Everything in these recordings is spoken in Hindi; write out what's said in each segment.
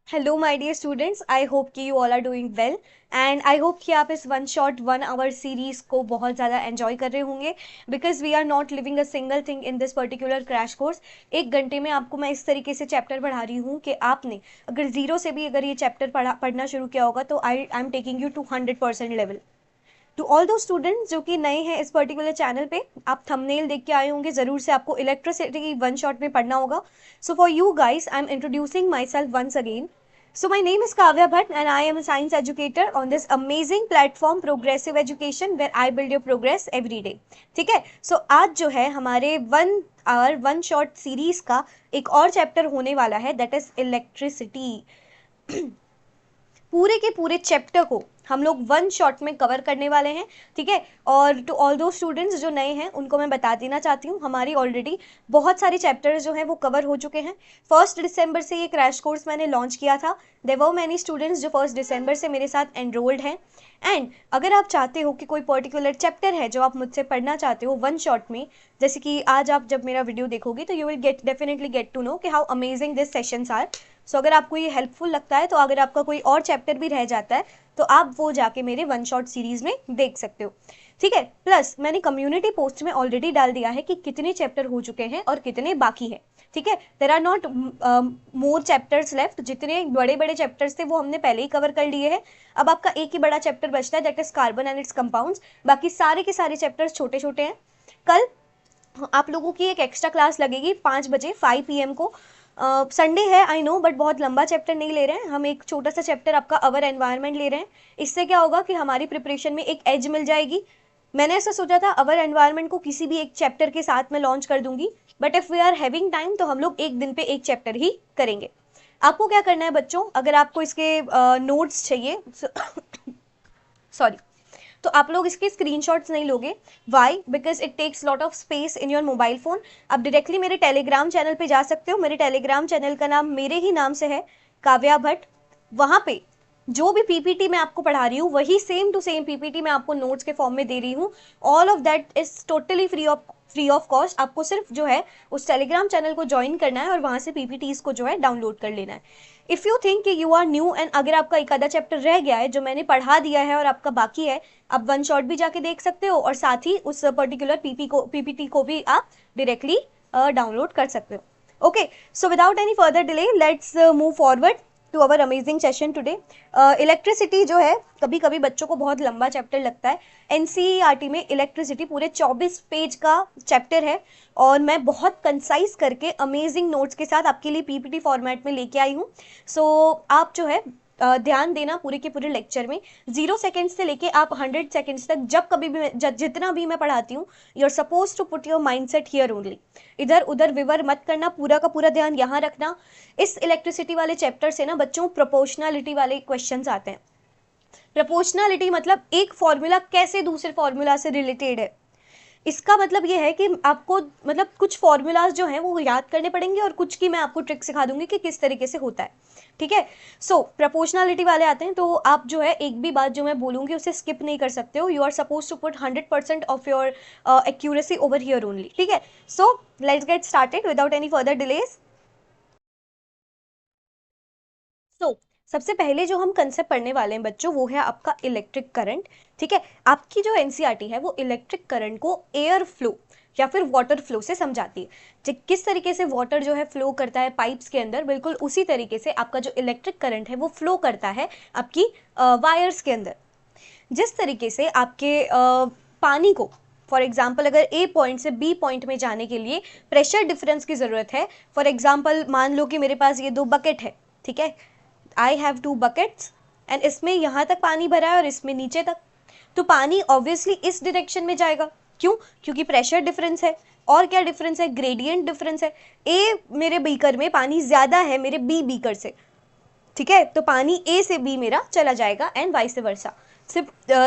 Hello my dear students, I hope कि you all are doing well and I hope कि आप इस वन शॉट 1 आवर सीरीज को बहुत ज़्यादा एंजॉय कर रहे होंगे because we are not living a single thing in this particular crash course. 1 घंटे में आपको मैं इस तरीके से चैप्टर पढ़ा रही हूँ कि आपने अगर ज़ीरो से भी अगर ये चैप्टर पढ़ना शुरू किया होगा तो I am taking you to 100% level. To all those students जो कि नए हैं इस पर्टिकुलर चैनल पे, आप थंबनेल देख के आए होंगे, ज़रूर से आपको इलेक्ट्रिसिटी वन शॉट में पढ़ना होगा। So for you guys I am introducing myself once again. So my name is Kavya Bhatt and I am a science educator on this amazing platform Progressive Education where I build your progress every day। ठीक है, so आज जो है हमारे 1 आवर 1 शॉट सीरीज का एक और चैप्टर होने वाला है, दैट इज इलेक्ट्रिसिटी। पूरे के पूरे चैप्टर को हम लोग 1 शॉट में कवर करने वाले हैं। ठीक है, और टू ऑल दो स्टूडेंट्स जो नए हैं उनको मैं बता देना चाहती हूँ, हमारी ऑलरेडी बहुत सारे चैप्टर्स जो हैं वो कवर हो चुके हैं। 1 दिसंबर से ये क्रैश कोर्स मैंने लॉन्च किया था। देयर वर मैनी स्टूडेंट्स जो 1 दिसंबर से मेरे साथ एनरोल्ड हैं। एंड अगर आप चाहते हो कि कोई पर्टिकुलर चैप्टर है जो आप मुझसे पढ़ना चाहते हो 1 शॉट में, जैसे कि आज आप जब मेरा वीडियो देखोगे तो you will definitely get to know कि how amazing this sessions are. So अगर आपको ये हेल्पफुल लगता है तो अगर आपका कोई और चैप्टर भी रह जाता है तो आप वो जाके मेरे 1 शॉट सीरीज में देख सकते हो। ठीक है, प्लस मैंने कम्युनिटी पोस्ट में ऑलरेडी डाल दिया है कि कितने चैप्टर हो चुके हैं और कितने बाकी हैं। ठीक है, there are not more chapters left. जितने बड़े बड़े चैप्टर्स थे वो हमने पहले ही कवर कर लिए हैं। अब आपका एक ही बड़ा चैप्टर बचता है, that is carbon and it's compounds. बाकी सारे के सारे चैप्टर्स छोटे छोटे हैं। कल आप लोगों की एक एक्स्ट्रा क्लास लगेगी 5 बजे 5 PM को। संडे है आई नो, बट बहुत लंबा चैप्टर नहीं ले रहे हैं हम, एक छोटा सा चैप्टर आपका अवर एनवायरनमेंट ले रहे हैं। इससे क्या होगा कि हमारी प्रिपरेशन में एक एज मिल जाएगी। मैंने ऐसा सोचा था अवर एनवायरनमेंट को किसी भी एक चैप्टर के साथ में लॉन्च कर दूंगी, but if we are having time तो हम लोग एक दिन पे एक चैप्टर ही करेंगे। आपको क्या करना है बच्चों, अगर आपको इसके नोट्स चाहिए सॉरी, तो आप लोग इसके स्क्रीनशॉट्स नहीं लोगे। Why? Because it takes lot of space in your mobile phone. आप डायरेक्टली मेरे टेलीग्राम चैनल पे जा सकते हो। मेरे टेलीग्राम चैनल का नाम मेरे ही नाम से है, काव्या भट्ट। वहां पे जो भी पीपीटी मैं आपको पढ़ा रही हूँ वही सेम टू सेम पीपीटी मैं आपको नोट्स के फॉर्म में दे रही हूँ। All of that is totally free of cost. आपको सिर्फ जो है उस टेलीग्राम चैनल को ज्वाइन करना है और वहां से पीपीटीज को जो है डाउनलोड कर लेना है। इफ़ यू थिंक कि यू आर न्यू एंड अगर आपका एक आधा चैप्टर रह गया है जो मैंने पढ़ा दिया है और आपका बाकी है, आप 1 शॉट भी जाके देख सकते हो और साथ ही उस पर्टिकुलर पीपीटी को भी आप डायरेक्टली डाउनलोड कर सकते हो। Okay, so without any further delay let's move forward to our amazing session today. Electricity जो है कभी कभी बच्चों को बहुत लंबा चैप्टर लगता है। एनसीईआरटी में इलेक्ट्रिसिटी पूरे 24 पेज का चैप्टर है और मैं बहुत कंसाइज करके अमेजिंग नोट्स के साथ आपके लिए पीपीटी फॉर्मेट में लेके आई हूँ। सो आप जो है ध्यान देना पूरे के पूरे लेक्चर में। 0 सेकेंड से लेके आप 100 सेकेंड्स तक जब कभी भी जितना भी मैं पढ़ाती हूँ, you are suppose to put your mind set here only. इधर उधर विवर मत करना, पूरा का पूरा ध्यान यहाँ रखना। इस इलेक्ट्रिसिटी वाले चैप्टर से ना बच्चों प्रोपोर्शनलिटी वाले क्वेश्चंस आते हैं। प्रोपोर्शनलिटी मतलब एक फॉर्मूला कैसे दूसरे फॉर्मूला से रिलेटेड है। इसका मतलब ये है कि आपको मतलब कुछ फॉर्मूलाज जो हैं वो याद करने पड़ेंगे और कुछ की मैं आपको ट्रिक सिखा दूंगी कि किस तरीके से होता है। ठीक है, सो प्रोपोर्शनलिटी वाले आते हैं तो आप जो है एक भी बात जो मैं बोलूंगी उसे स्किप नहीं कर सकते हो। You are suppose to put 100% of your accuracy over here only. ठीक है, so let's get started without any further delays. So सबसे पहले जो हम कंसेप्ट पढ़ने वाले हैं बच्चों वो है आपका इलेक्ट्रिक करंट। ठीक है, आपकी जो एनसीईआरटी है वो इलेक्ट्रिक करंट को एयर फ्लो या फिर वाटर फ्लो से समझाती है। किस तरीके से वाटर जो है फ्लो करता है पाइप्स के अंदर, बिल्कुल उसी तरीके से आपका जो इलेक्ट्रिक करंट है वो फ्लो करता है आपकी वायर्स के अंदर। जिस तरीके से आपके पानी को फॉर एग्जाम्पल अगर ए पॉइंट से बी पॉइंट में जाने के लिए प्रेशर डिफरेंस की ज़रूरत है। फॉर एग्जाम्पल मान लो कि मेरे पास ये 2 बकेट है। ठीक है, आई हैव 2 बकेट्स एंड इसमें यहाँ तक पानी भरा है और इसमें नीचे तक, तो पानी ऑब्वियसली इस डायरेक्शन में जाएगा। क्यों? क्योंकि प्रेशर डिफरेंस है। और क्या डिफरेंस है? ग्रेडियंट डिफरेंस है। ए मेरे बीकर में पानी ज़्यादा है मेरे बी बीकर से। ठीक है, तो पानी ए से बी मेरा चला जाएगा एंड वाइस वर्सा।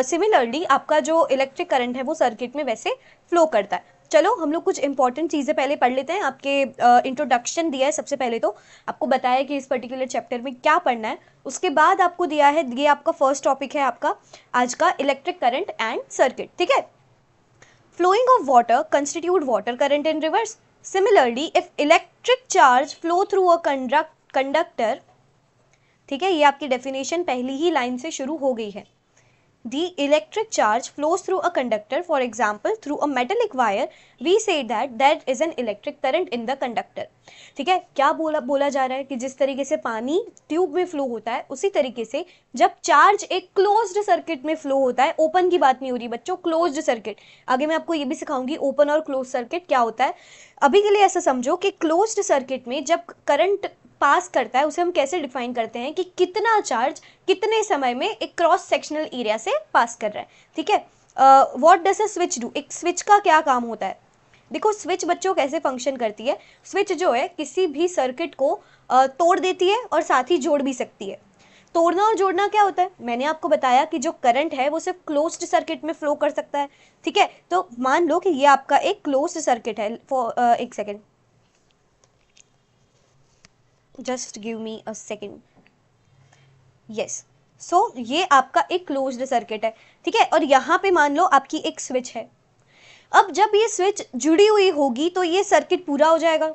सिमिलरली आपका जो इलेक्ट्रिक करंट है वो सर्किट में वैसे फ्लो करता है। चलो हम लोग कुछ इंपॉर्टेंट चीज़ें पहले पढ़ लेते हैं। आपके इंट्रोडक्शन दिया है सबसे पहले, तो आपको बताया कि इस पर्टिकुलर चैप्टर में क्या पढ़ना है। उसके बाद आपको दिया है, ये आपका फर्स्ट टॉपिक है आपका आज का, इलेक्ट्रिक करंट एंड सर्किट। ठीक है, flowing of water constitute water current in reverse. Similarly, if electric charge flow through a conductor, ठीक है, ये आपकी डेफिनेशन पहली ही लाइन से शुरू हो गई है। The electric charge flows through a conductor. For example, through a metallic wire, we say that there is an electric current in the conductor. ठीक है, क्या बोला जा रहा है कि जिस तरीके से पानी ट्यूब में फ्लो होता है, उसी तरीके से जब चार्ज एक क्लोज्ड सर्किट में फ्लो होता है, ओपन की बात नहीं हो रही बच्चों, क्लोज्ड सर्किट, आगे मैं आपको ये भी सिखाऊंगी ओपन और क्लोज सर्किट क्या होता है। अभी के लिए ऐसा समझो कि क्लोज्ड सर्किट में जब करंट पास करता है, उसे हम कैसे डिफाइन करते हैं कि कितना चार्ज कितने समय में एक क्रॉस सेक्शनल एरिया से पास कर रहा है। ठीक है, what does a switch do, एक स्विच का क्या काम होता है। देखो स्विच बच्चों कैसे फंक्शन करती है, स्विच जो है किसी भी सर्किट को तोड़ देती है और साथ ही जोड़ भी सकती है। तोड़ना और जोड़ना क्या होता है, मैंने आपको बताया कि जो करंट है वो सिर्फ क्लोज्ड सर्किट में फ्लो कर सकता है। ठीक है, तो मान लो कि ये आपका एक क्लोज्ड सर्किट है। एक second, just give me a second. Yes, so ये आपका एक क्लोज्ड सर्किट है। ठीक है, और यहाँ पे मान लो आपकी एक स्विच है। अब जब ये स्विच जुड़ी हुई होगी तो ये सर्किट पूरा हो जाएगा,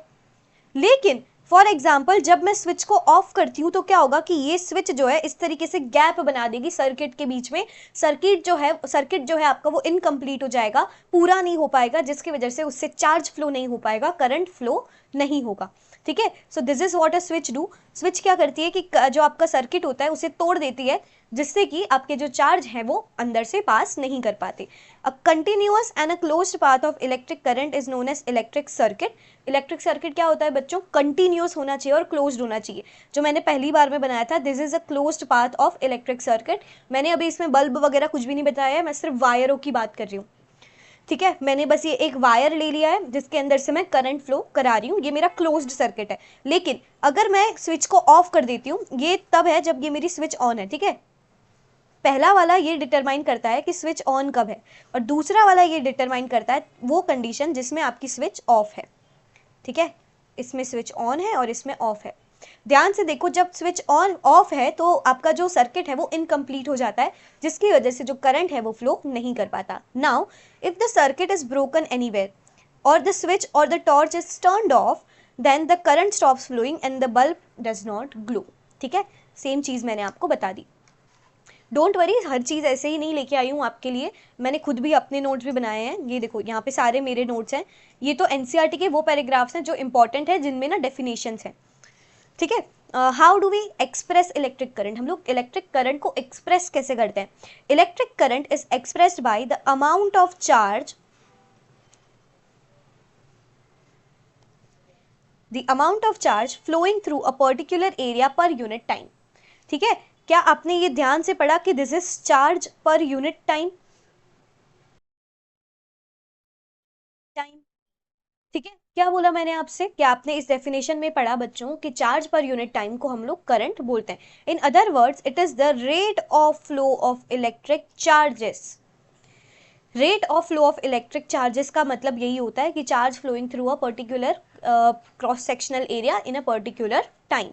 लेकिन फॉर एग्जाम्पल जब मैं स्विच को ऑफ करती हूँ तो क्या होगा कि ये स्विच जो है इस तरीके से गैप बना देगी सर्किट के बीच में। सर्किट जो है आपका वो इनकम्प्लीट हो जाएगा, पूरा नहीं हो पाएगा, जिसकी वजह से उससे चार्ज फ्लो नहीं हो पाएगा, करंट फ्लो नहीं होगा। ठीक है, so this is what a switch do. Switch क्या करती है कि जो आपका सर्किट होता है उसे तोड़ देती है, जिससे कि आपके जो चार्ज है वो अंदर से पास नहीं कर पाते। A continuous and a closed path of electric current is known as electric circuit. Electric circuit क्या होता है बच्चों, कंटिन्यूअस होना चाहिए और क्लोज्ड होना चाहिए। जो मैंने पहली बार में बनाया था, this is a closed path of electric circuit. मैंने अभी इसमें बल्ब वगैरह कुछ भी नहीं बताया है, मैं सिर्फ वायरों की बात कर रही हूँ। ठीक है, मैंने बस ये एक वायर ले लिया है जिसके अंदर से मैं करंट फ्लो करा रही हूँ, ये मेरा क्लोज्ड सर्किट है। लेकिन अगर मैं स्विच को ऑफ कर देती हूँ, ये तब है जब ये मेरी स्विच ऑन है। ठीक है, पहला वाला ये डिटरमाइन करता है कि स्विच ऑन कब है, और दूसरा वाला ये डिटरमाइन करता है वो कंडीशन जिसमें आपकी स्विच ऑफ है। ठीक है, इसमें स्विच ऑन है और इसमें ऑफ है। ध्यान से देखो, जब स्विच ऑन ऑफ है तो आपका जो सर्किट है वो इनकम्प्लीट हो जाता है, जिसकी वजह से जो करंट है वो फ्लो नहीं कर पाता। Now if the circuit is broken anywhere or the switch or the torch is turned off, then the current stops flowing and the bulb does not glow. ठीक है, सेम चीज मैंने आपको बता दी। डोंट वरी, हर चीज़ ऐसे ही नहीं लेके आई हूँ आपके लिए, मैंने खुद भी अपने नोट्स भी बनाए हैं। ये देखो यहाँ पे सारे मेरे नोट्स हैं। ये तो एनसीईआरटी के वो पैराग्राफ्स हैं जो इंपॉर्टेंट है, जिनमें ना डेफिनेशंस हैं। ठीक है, how do we express electric current, हम लोग इलेक्ट्रिक करंट को एक्सप्रेस कैसे करते हैं। Electric current is expressed by the amount of charge, the amount of charge flowing through a particular area per unit time. ठीक है, क्या आपने ये ध्यान से पढ़ा कि this is charge per unit time. ठीक है, क्या बोला मैंने आपसे, क्या आपने इस डेफिनेशन में पढ़ा बच्चों कि चार्ज पर यूनिट टाइम को हम लोग करंट बोलते हैं। In other words it is the rate of flow of electric charges. Rate of flow of electric charges का मतलब यही होता है कि charge flowing through a particular cross sectional area in a particular time.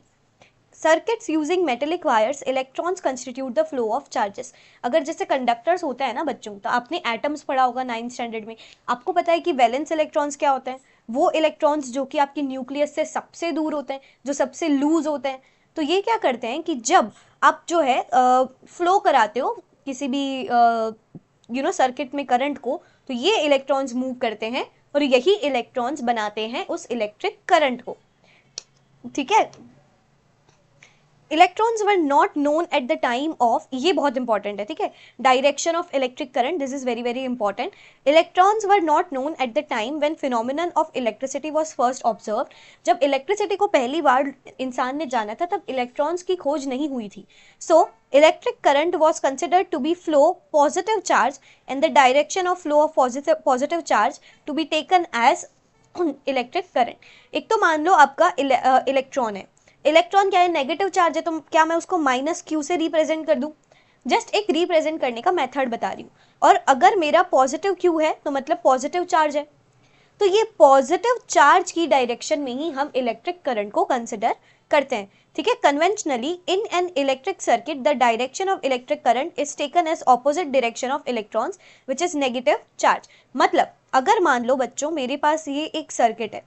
Circuits using metallic wires, electrons constitute the flow of charges. अगर जैसे कंडक्टर्स होते हैं ना बच्चों, तो आपने एटम्स पढ़ा होगा 9th स्टैंडर्ड में, आपको पता है कि वैलेंस इलेक्ट्रॉन्स क्या होते हैं, वो इलेक्ट्रॉन्स जो कि आपकी न्यूक्लियस से सबसे दूर होते हैं, जो सबसे लूज होते हैं। तो ये क्या करते हैं कि जब आप जो है फ्लो कराते हो किसी भी सर्किट में करंट को, तो ये इलेक्ट्रॉन्स मूव करते हैं और यही इलेक्ट्रॉन्स बनाते हैं उस इलेक्ट्रिक करंट को। ठीक है, electrons were not known at the time of, ये बहुत इंपॉर्टेंट है। ठीक है, direction of electric current, this is very very important. Electrons were not known at the time when phenomenon of electricity was first observe. जब इलेक्ट्रिसिटी को पहली बार इंसान ने जाना था तब इलेक्ट्रॉन्स की खोज नहीं हुई थी। So electric current was considered to be flow positive charge and the direction of flow of positive charge to be taken as electric current. एक तो मान लो आपका इलेक्ट्रॉन है, इलेक्ट्रॉन क्या है, नेगेटिव चार्ज है, तो क्या मैं उसको माइनस क्यू से रिप्रेजेंट कर दूं। जस्ट एक रिप्रेजेंट करने का मेथड बता रही हूँ। और अगर मेरा पॉजिटिव क्यू है तो मतलब पॉजिटिव चार्ज है, तो ये पॉजिटिव चार्ज की डायरेक्शन में ही हम इलेक्ट्रिक करंट को कंसिडर करते हैं। ठीक है, conventionally in an electric circuit the direction of electric current is taken as opposite direction of electrons which is negative charge. मतलब अगर मान लो बच्चों मेरे पास ये एक सर्किट है,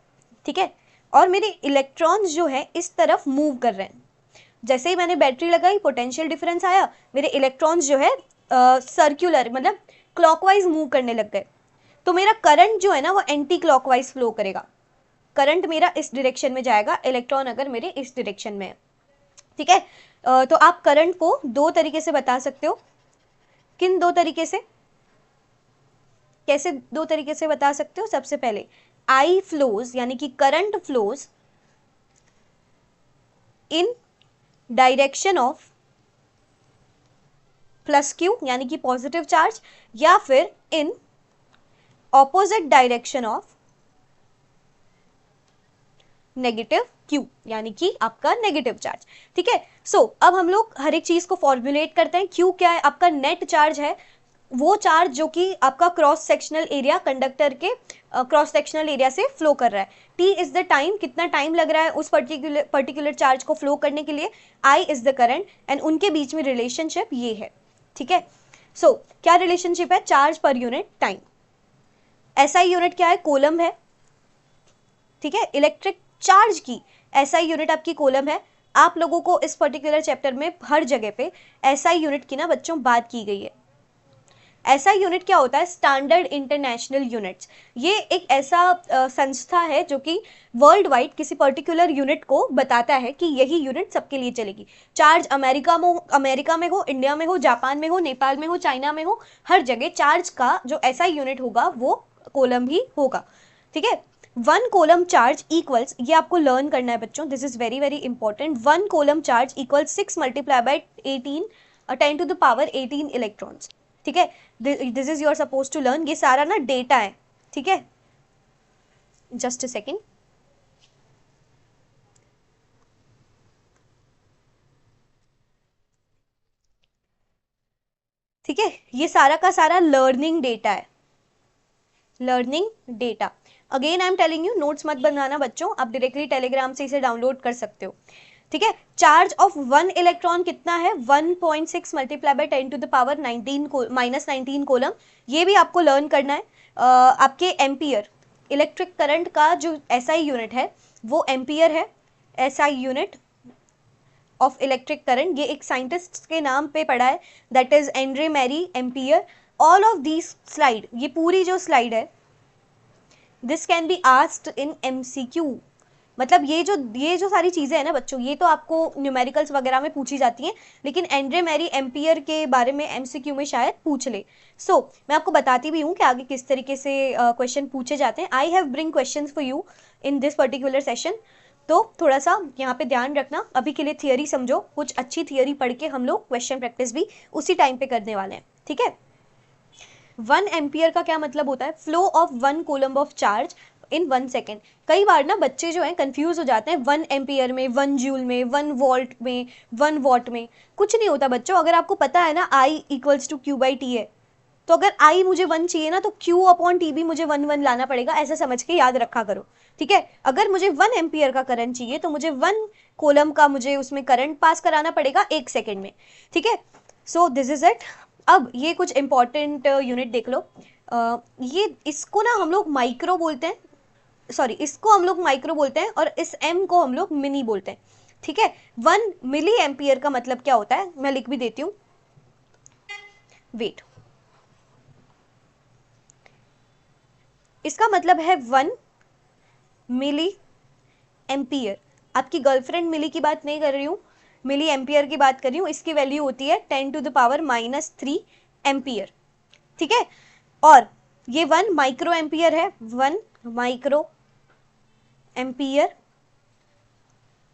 ठीक है, और मेरे इलेक्ट्रॉन्स जो है इस तरफ मूव कर रहे हैं, जैसे ही मैंने बैटरी लगाई, पोटेंशियल डिफरेंस आया, मेरे इलेक्ट्रॉन्स जो है सर्कुलर मतलब क्लॉकवाइज मूव करने लग गए, तो मेरा करंट जो है ना वो एंटी क्लॉकवाइज फ्लो करेगा। करंट मेरा इस डायरेक्शन में जाएगा, इलेक्ट्रॉन अगर मेरे इस डायरेक्शन में है, ठीक है। तो आप करंट को दो तरीके से बता सकते हो। किन दो तरीके से, कैसे दो तरीके से बता सकते हो? सबसे पहले आई फ्लोज यानी कि current flows in direction of plus Q यानी कि पॉजिटिव चार्ज, या फिर in opposite direction of negative Q यानी कि आपका नेगेटिव चार्ज, ठीक है। सो अब हम लोग हर एक चीज को फॉर्मुलेट करते हैं। क्यू क्या है? आपका नेट चार्ज है, वो चार्ज जो कि आपका क्रॉस सेक्शनल एरिया, कंडक्टर के क्रॉस सेक्शनल एरिया से फ्लो कर रहा है। टी इज द टाइम, कितना टाइम लग रहा है उस पर्टिकुलर चार्ज को फ्लो करने के लिए। I is the current, and उनके बीच में रिलेशनशिप ये है, ठीक है। सो क्या रिलेशनशिप है? Charge per unit time. SI unit क्या है? कूलम है, ठीक है। इलेक्ट्रिक चार्ज की एसआई यूनिट आपकी कूलम है। आप लोगों को इस पर्टिकुलर चैप्टर में हर जगह पे एसआई यूनिट की ना बच्चों बात की गई है। एसआई यूनिट क्या होता है? Standard international units. ये एक ऐसा संस्था है जो कि वर्ल्ड वाइड किसी पर्टिकुलर यूनिट को बताता है कि यही यूनिट सबके लिए चलेगी। चार्ज अमेरिका में हो, इंडिया में हो, जापान में हो, नेपाल में हो, चाइना में हो, हर जगह चार्ज का जो एसआई यूनिट होगा वो कूलम ही होगा, ठीक है। 1 कूलम चार्ज इक्वल्स, ये आपको लर्न करना है बच्चों, this is very very important. 1 coulomb charge equals 6 multiply by 18 10 to the power 18 electrons, ठीक है। This is your suppose to learn. ये सारा ना डेटा है, ठीक है। Just a second. ठीक है, ये सारा का सारा लर्निंग डेटा है, learning data. Again I am telling you, notes मत बनाना बच्चों, आप डायरेक्टली टेलीग्राम से इसे डाउनलोड कर सकते हो, ठीक है। चार्ज ऑफ 1 इलेक्ट्रॉन कितना है? 1.6 multiply by 10 to the power 19 minus 19 coulomb. ये भी आपको लर्न करना है। आपके एम्पियर, इलेक्ट्रिक करंट का जो एसआई यूनिट है वो एम्पियर है। SI unit of electric current, ये एक साइंटिस्ट के नाम पे पढ़ा है, that is Andre Marie Ampere. All of these slide, ये पूरी जो स्लाइड है, this can be asked in MCQ. मतलब ये जो सारी चीज़ें हैं ना बच्चों, ये तो आपको न्यूमेरिकल्स वगैरह में पूछी जाती हैं, लेकिन एंड्रे मैरी एम्पियर के बारे में एमसीक्यू में शायद पूछ ले। सो मैं आपको बताती भी हूँ कि आगे किस तरीके से क्वेश्चन पूछे जाते हैं। I have bring questions for you in this particular session, तो थोड़ा सा यहाँ पे ध्यान रखना। अभी के लिए थियरी समझो, कुछ अच्छी थियरी पढ़ के हम लोग क्वेश्चन प्रैक्टिस भी उसी टाइम पे करने वाले हैं, ठीक है। 1 एम्पियर का क्या मतलब होता है? Flow of 1 coulomb of charge in 1 second. कई बार ना बच्चे जो हैं कंफ्यूज हो जाते हैं 1 एम्पियर में, 1 जूल में, 1 वोल्ट में, 1 वॉट में। कुछ नहीं होता बच्चों, अगर आपको पता है ना I equals to Q by T है, तो अगर I मुझे 1 चाहिए ना तो Q अपॉन T भी मुझे 1 लाना पड़ेगा, ऐसा समझ के याद रखा करो, ठीक है। अगर मुझे 1 एम्पियर का करंट चाहिए तो मुझे 1 कूलम का मुझे उसमें करंट पास कराना पड़ेगा 1 सेकेंड में, ठीक है। So this is it. अब ये कुछ इंपॉर्टेंट यूनिट देख लो। ये इसको ना हम लोग माइक्रो बोलते हैं, सॉरी इसको हम लोग माइक्रो बोलते हैं, और इस m को हम लोग मिनी बोलते हैं, ठीक है। 1 मिली एम्पियर का मतलब क्या होता है, मैं लिख भी देती हूँ, वेट। इसका मतलब है 1 मिली एम्पियर। आपकी गर्लफ्रेंड मिली की बात नहीं कर रही हूँ, मिली एम्पियर की बात कर रही हूँ। इसकी वैल्यू होती है 10 टू द पावर -3 एम्पियर, ठीक है। और ये 1 माइक्रो एम्पियर है, 1 माइक्रो एम्पियर,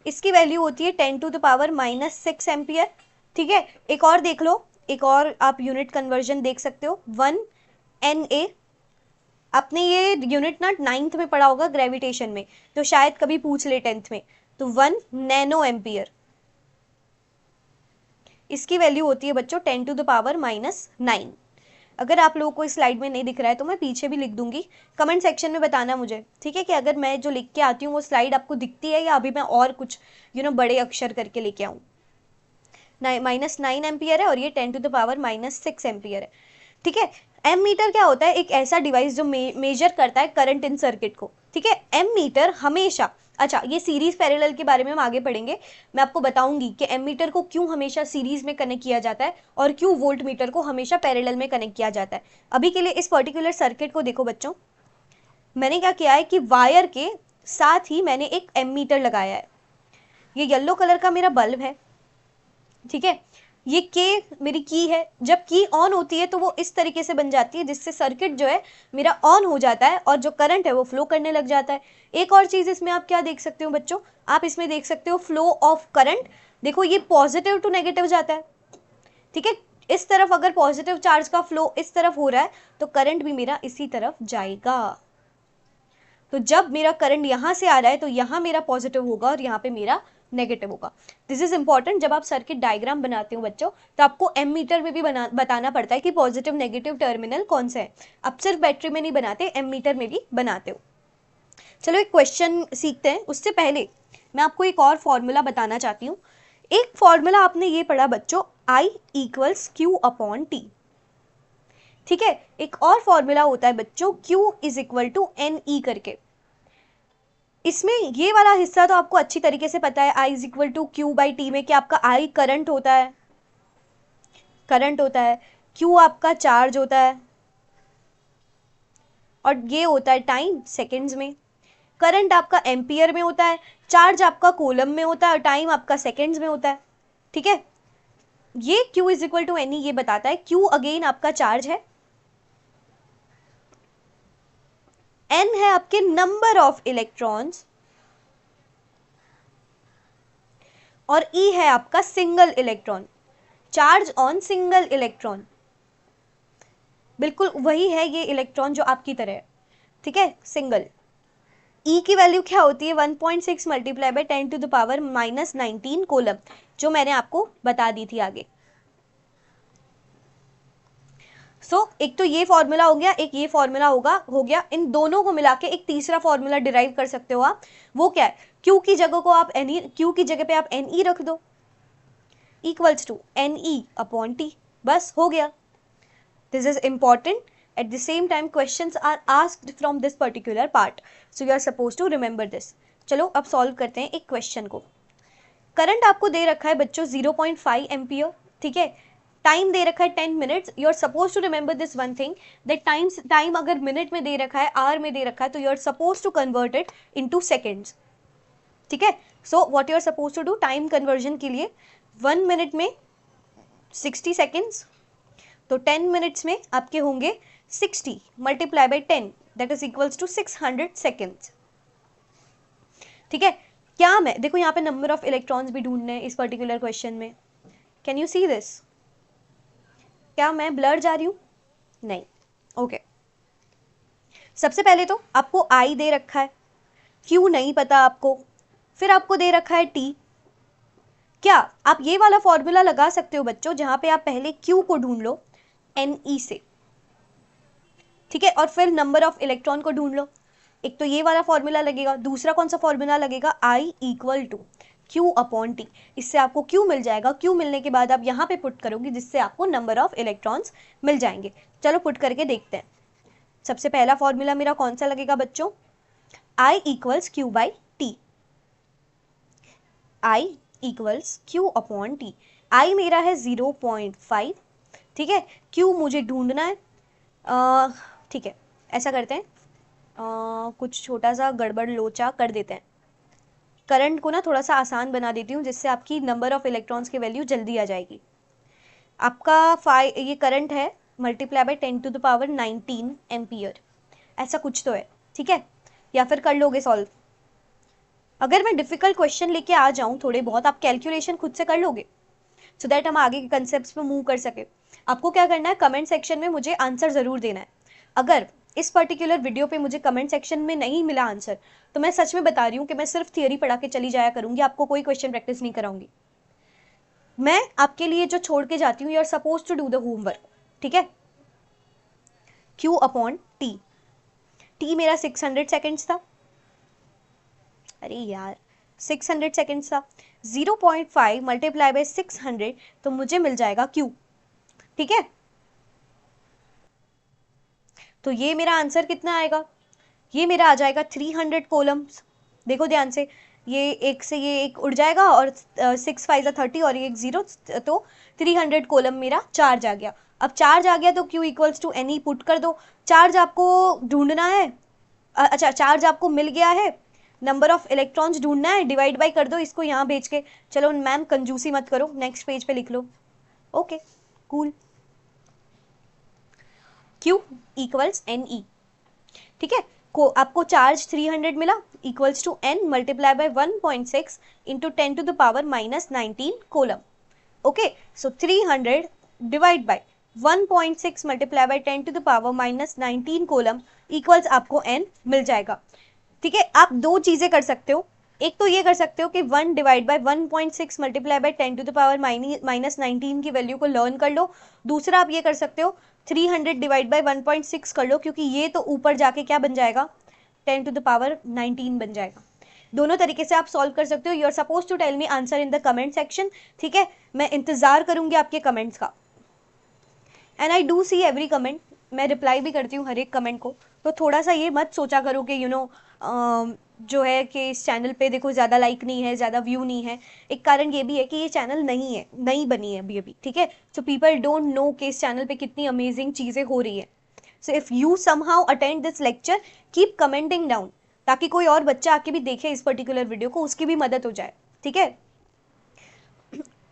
इसकी वैल्यू होती है 10 टू द पावर -6 एम्पियर, ठीक है। एक और देख लो, एक और आप यूनिट कन्वर्जन देख सकते हो, 1 Na। आपने ये यूनिट ना 9th में पढ़ा होगा ग्रेविटेशन में, तो शायद कभी पूछ ले 10th में, तो 1 नैनो एम्पियर, इसकी वैल्यू होती है बच्चों 10 टू द पावर -9। अगर आप लोगों को इस स्लाइड में नहीं दिख रहा है तो मैं पीछे भी लिख दूंगी, कमेंट सेक्शन में बताना मुझे, ठीक है, कि अगर मैं जो लिख के आती हूँ वो स्लाइड आपको दिखती है या अभी मैं और कुछ बड़े अक्षर करके लेके आऊँ। -9 एम्पियर है और ये 10 टू द पावर -6 एम्पियर है, ठीक है। एम मीटर क्या होता है? एक ऐसा डिवाइस जो मेजर करता है करंट इन सर्किट को, ठीक है। एम मीटर हमेशा अच्छा, ये सीरीज पैरेलल के बारे में हम आगे पढ़ेंगे। मैं आपको बताऊंगी कि एमीटर को क्यों हमेशा सीरीज में कनेक्ट किया जाता है और क्यों वोल्ट मीटर को हमेशा पैरेलल में कनेक्ट किया जाता है। अभी के लिए इस पर्टिकुलर सर्किट को देखो बच्चों, मैंने क्या किया है कि वायर के साथ ही मैंने एक एमीटर लगाया है। ये येलो कलर का मेरा बल्ब है, ठीक है। ये के मेरी की है। जब की ऑन होती है तो वो इस तरीके से बन जाती है जिससे सर्किट जो है मेरा ऑन हो जाता है और जो करंट है वो फ्लो करने लग जाता है। एक और चीज इसमें आप क्या देख सकते हो बच्चों, आप इसमें देख सकते हो फ्लो ऑफ करंट। देखो ये पॉजिटिव टू नेगेटिव जाता है, ठीक है। इस तरफ अगर पॉजिटिव चार्ज का फ्लो इस तरफ हो रहा है तो करंट भी मेरा इसी तरफ जाएगा। तो जब मेरा करंट यहां से आ रहा है तो यहां मेरा पॉजिटिव होगा और यहाँ पे मेरा नेगेटिव होगा। This is important. जब आप सर्किट डायग्राम बनाते हो बच्चों तो आपको एमीटर में भी बताना पड़ता है कि पॉजिटिव नेगेटिव टर्मिनल कौन सा है। अब सिर्फ बैटरी में नहीं बनाते, एमीटर में भी बनाते हो। चलो एक क्वेश्चन सीखते हैं। उससे पहले मैं आपको एक और फॉर्मूला बताना चाहती हूँ। एक फॉर्मूला आपने ये पढ़ा बच्चों, I = Q/T, ठीक है। एक और फॉर्मूला होता है बच्चों Q = NE करके। इसमें ये वाला हिस्सा तो आपको अच्छी तरीके से पता है, I = Q/T में कि आपका I करंट होता है, Q आपका चार्ज होता है और ये होता है टाइम सेकेंड्स में। करंट आपका एम्पियर में होता है, चार्ज आपका कूलम में होता है और टाइम आपका सेकेंड्स में होता है, ठीक है। ये Q = NE ये बताता है। Q अगेन आपका चार्ज है, N है आपके नंबर ऑफ इलेक्ट्रॉन्स और E है आपका single electron, charge on single electron. बिल्कुल वही है ये इलेक्ट्रॉन जो आपकी तरह है, ठीक है, सिंगल। E की वैल्यू क्या होती है, 1.6 × 10⁻⁻19 कूलम, जो मैंने आपको बता दी थी आगे। एक तो ये फॉर्मूला हो गया, एक ये फॉर्मूला हो गया। इन दोनों को मिला के एक तीसरा फॉर्मूला डिराइव कर सकते हो आप। वो क्या है, Q की जगह को आप Q की जगह पे आप NE रख दो, = NE/T, बस हो गया। This is important. At the same time, questions are asked from this particular part. So you are supposed to remember this. चलो अब सॉल्व करते हैं एक क्वेश्चन को। करंट आपको दे रखा है बच्चों 0.5 एम्पियर, ठीक है। टाइम दे रखा है 10 minutes. You are suppose to remember this one thing, that time अगर मिनट में दे रखा है, आवर में दे रखा है, तो you are suppose to convert it into seconds, ठीक है। So what you are suppose to do, time conversion के लिए 1 मिनट में 60 सेकेंड्स, तो 10 मिनट्स में आपके होंगे 60 × 10, that is equals to 600 seconds, ठीक है। क्या मैं देखो यहाँ पे नंबर ऑफ इलेक्ट्रॉन्स भी ढूंढने हैं इस पर्टिकुलर क्वेश्चन में। Can you see this? क्या मैं ब्लर जा रही हूँ? नहीं, ओके। सबसे पहले तो आपको I दे रखा है, Q नहीं पता आपको, फिर आपको दे रखा है T। क्या आप ये वाला फॉर्मूला लगा सकते हो बच्चों, जहां पे आप पहले Q को ढूंढ लो NE से, ठीक है, और फिर नंबर ऑफ इलेक्ट्रॉन को ढूंढ लो। एक तो ये वाला फॉर्मूला लगेगा, दूसरा कौन सा फॉर्मूला लगेगा, I = Q/T। इससे आपको Q मिल जाएगा। Q मिलने के बाद आप यहाँ पे पुट करोगे जिससे आपको नंबर ऑफ इलेक्ट्रॉन्स मिल जाएंगे। चलो पुट करके देखते हैं। सबसे पहला फॉर्मूला मेरा कौन सा लगेगा बच्चों, I = Q/T, I = Q/T। I मेरा है 0.5, ठीक है। Q मुझे ढूंढना है, ठीक है। ऐसा करते हैं, कुछ छोटा सा गड़बड़ लोचा कर देते हैं। करंट को ना थोड़ा सा आसान बना देती हूँ जिससे आपकी नंबर ऑफ इलेक्ट्रॉन्स की वैल्यू जल्दी आ जाएगी। आपका ये करंट है ×10⁻19 एम्पियर, ऐसा कुछ तो है, ठीक है। या फिर कर लोगे सॉल्व। अगर मैं डिफिकल्ट क्वेश्चन लेके आ जाऊं थोड़े बहुत, आप कैलकुलेशन खुद से कर लोगे, सो दैट हम आगे के कंसेप्ट्स पे मूव कर सके। आपको क्या करना है, कमेंट सेक्शन में मुझे आंसर जरूर देना है। अगर इस पर्टिकुलर वीडियो पे मुझे कमेंट सेक्शन में नहीं मिला आंसर, तो मैं सच में बता रही हूँ कि मैं सिर्फ थियरी पढ़ा के चली जाया करूंगी, आपको कोई क्वेश्चन प्रैक्टिस नहीं कराऊंगी। मैं आपके लिए जो छोड़ के जाती हूँ, you are suppose to do the homework, ठीक है। Q/T, T मेरा 600 सेकेंड्स था, अरे यार 600 सेकेंड्स था, 0.5 × 600, तो मुझे मिल जाएगा Q, ठीक है। तो ये मेरा आंसर कितना आएगा, ये मेरा आ जाएगा 300 कॉलम्स, देखो ध्यान से, ये एक से ये एक उड़ जाएगा और 6 5 30 और ये एक 0, तो 300 कॉलम मेरा चार्ज आ गया। अब चार्ज आ गया तो Q equals to NE put कर दो। चार्ज आपको ढूंढना है, अच्छा चार्ज आपको मिल गया है, नंबर ऑफ इलेक्ट्रॉन्स ढूंढना है, डिवाइड बाय कर दो इसको यहाँ भेज के। चलो मैम कंजूसी मत करो, नेक्स्ट पेज पे लिख लो। Okay cool. Q equals NE, ठीक है। को आपको चार्ज 300 मिला, equals to N multiply by 1.6 into 10 to the power minus 19 coulomb. Okay, so 300 divide by 1.6 multiply by 10 to the power minus 19 coulomb equals आपको N मिल जाएगा। ठीक है, आप दो चीजें कर सकते हो, एक तो ये कर सकते हो कि 1 divide by 1.6 multiply by 10 to the power minus 19 की वैल्यू को लर्न कर लो। दूसरा आप ये कर सकते हो 300 डिवाइड बाय 1.6 कर लो, क्योंकि ये तो ऊपर जाके क्या बन जाएगा, 10 टू द पावर 19 बन जाएगा। दोनों तरीके से आप सॉल्व कर सकते हो। You are suppose to tell me answer in the comment section. ठीक है, मैं इंतजार करूंगी आपके कमेंट्स का, and I do see every comment, मैं रिप्लाई भी करती हूँ हर एक कमेंट को। तो थोड़ा सा ये मत सोचा करो कि जो है कि इस चैनल पे देखो ज़्यादा लाइक नहीं है, ज़्यादा व्यू नहीं है। एक कारण ये भी है कि ये चैनल नहीं है, नई बनी है अभी अभी। ठीक है, सो पीपल डोंट नो कि इस चैनल पे कितनी अमेजिंग चीज़ें हो रही है। So if you somehow attend this lecture, keep commenting down, ताकि कोई और बच्चा आके भी देखे इस पर्टिकुलर वीडियो को, उसकी भी मदद हो जाए। ठीक है,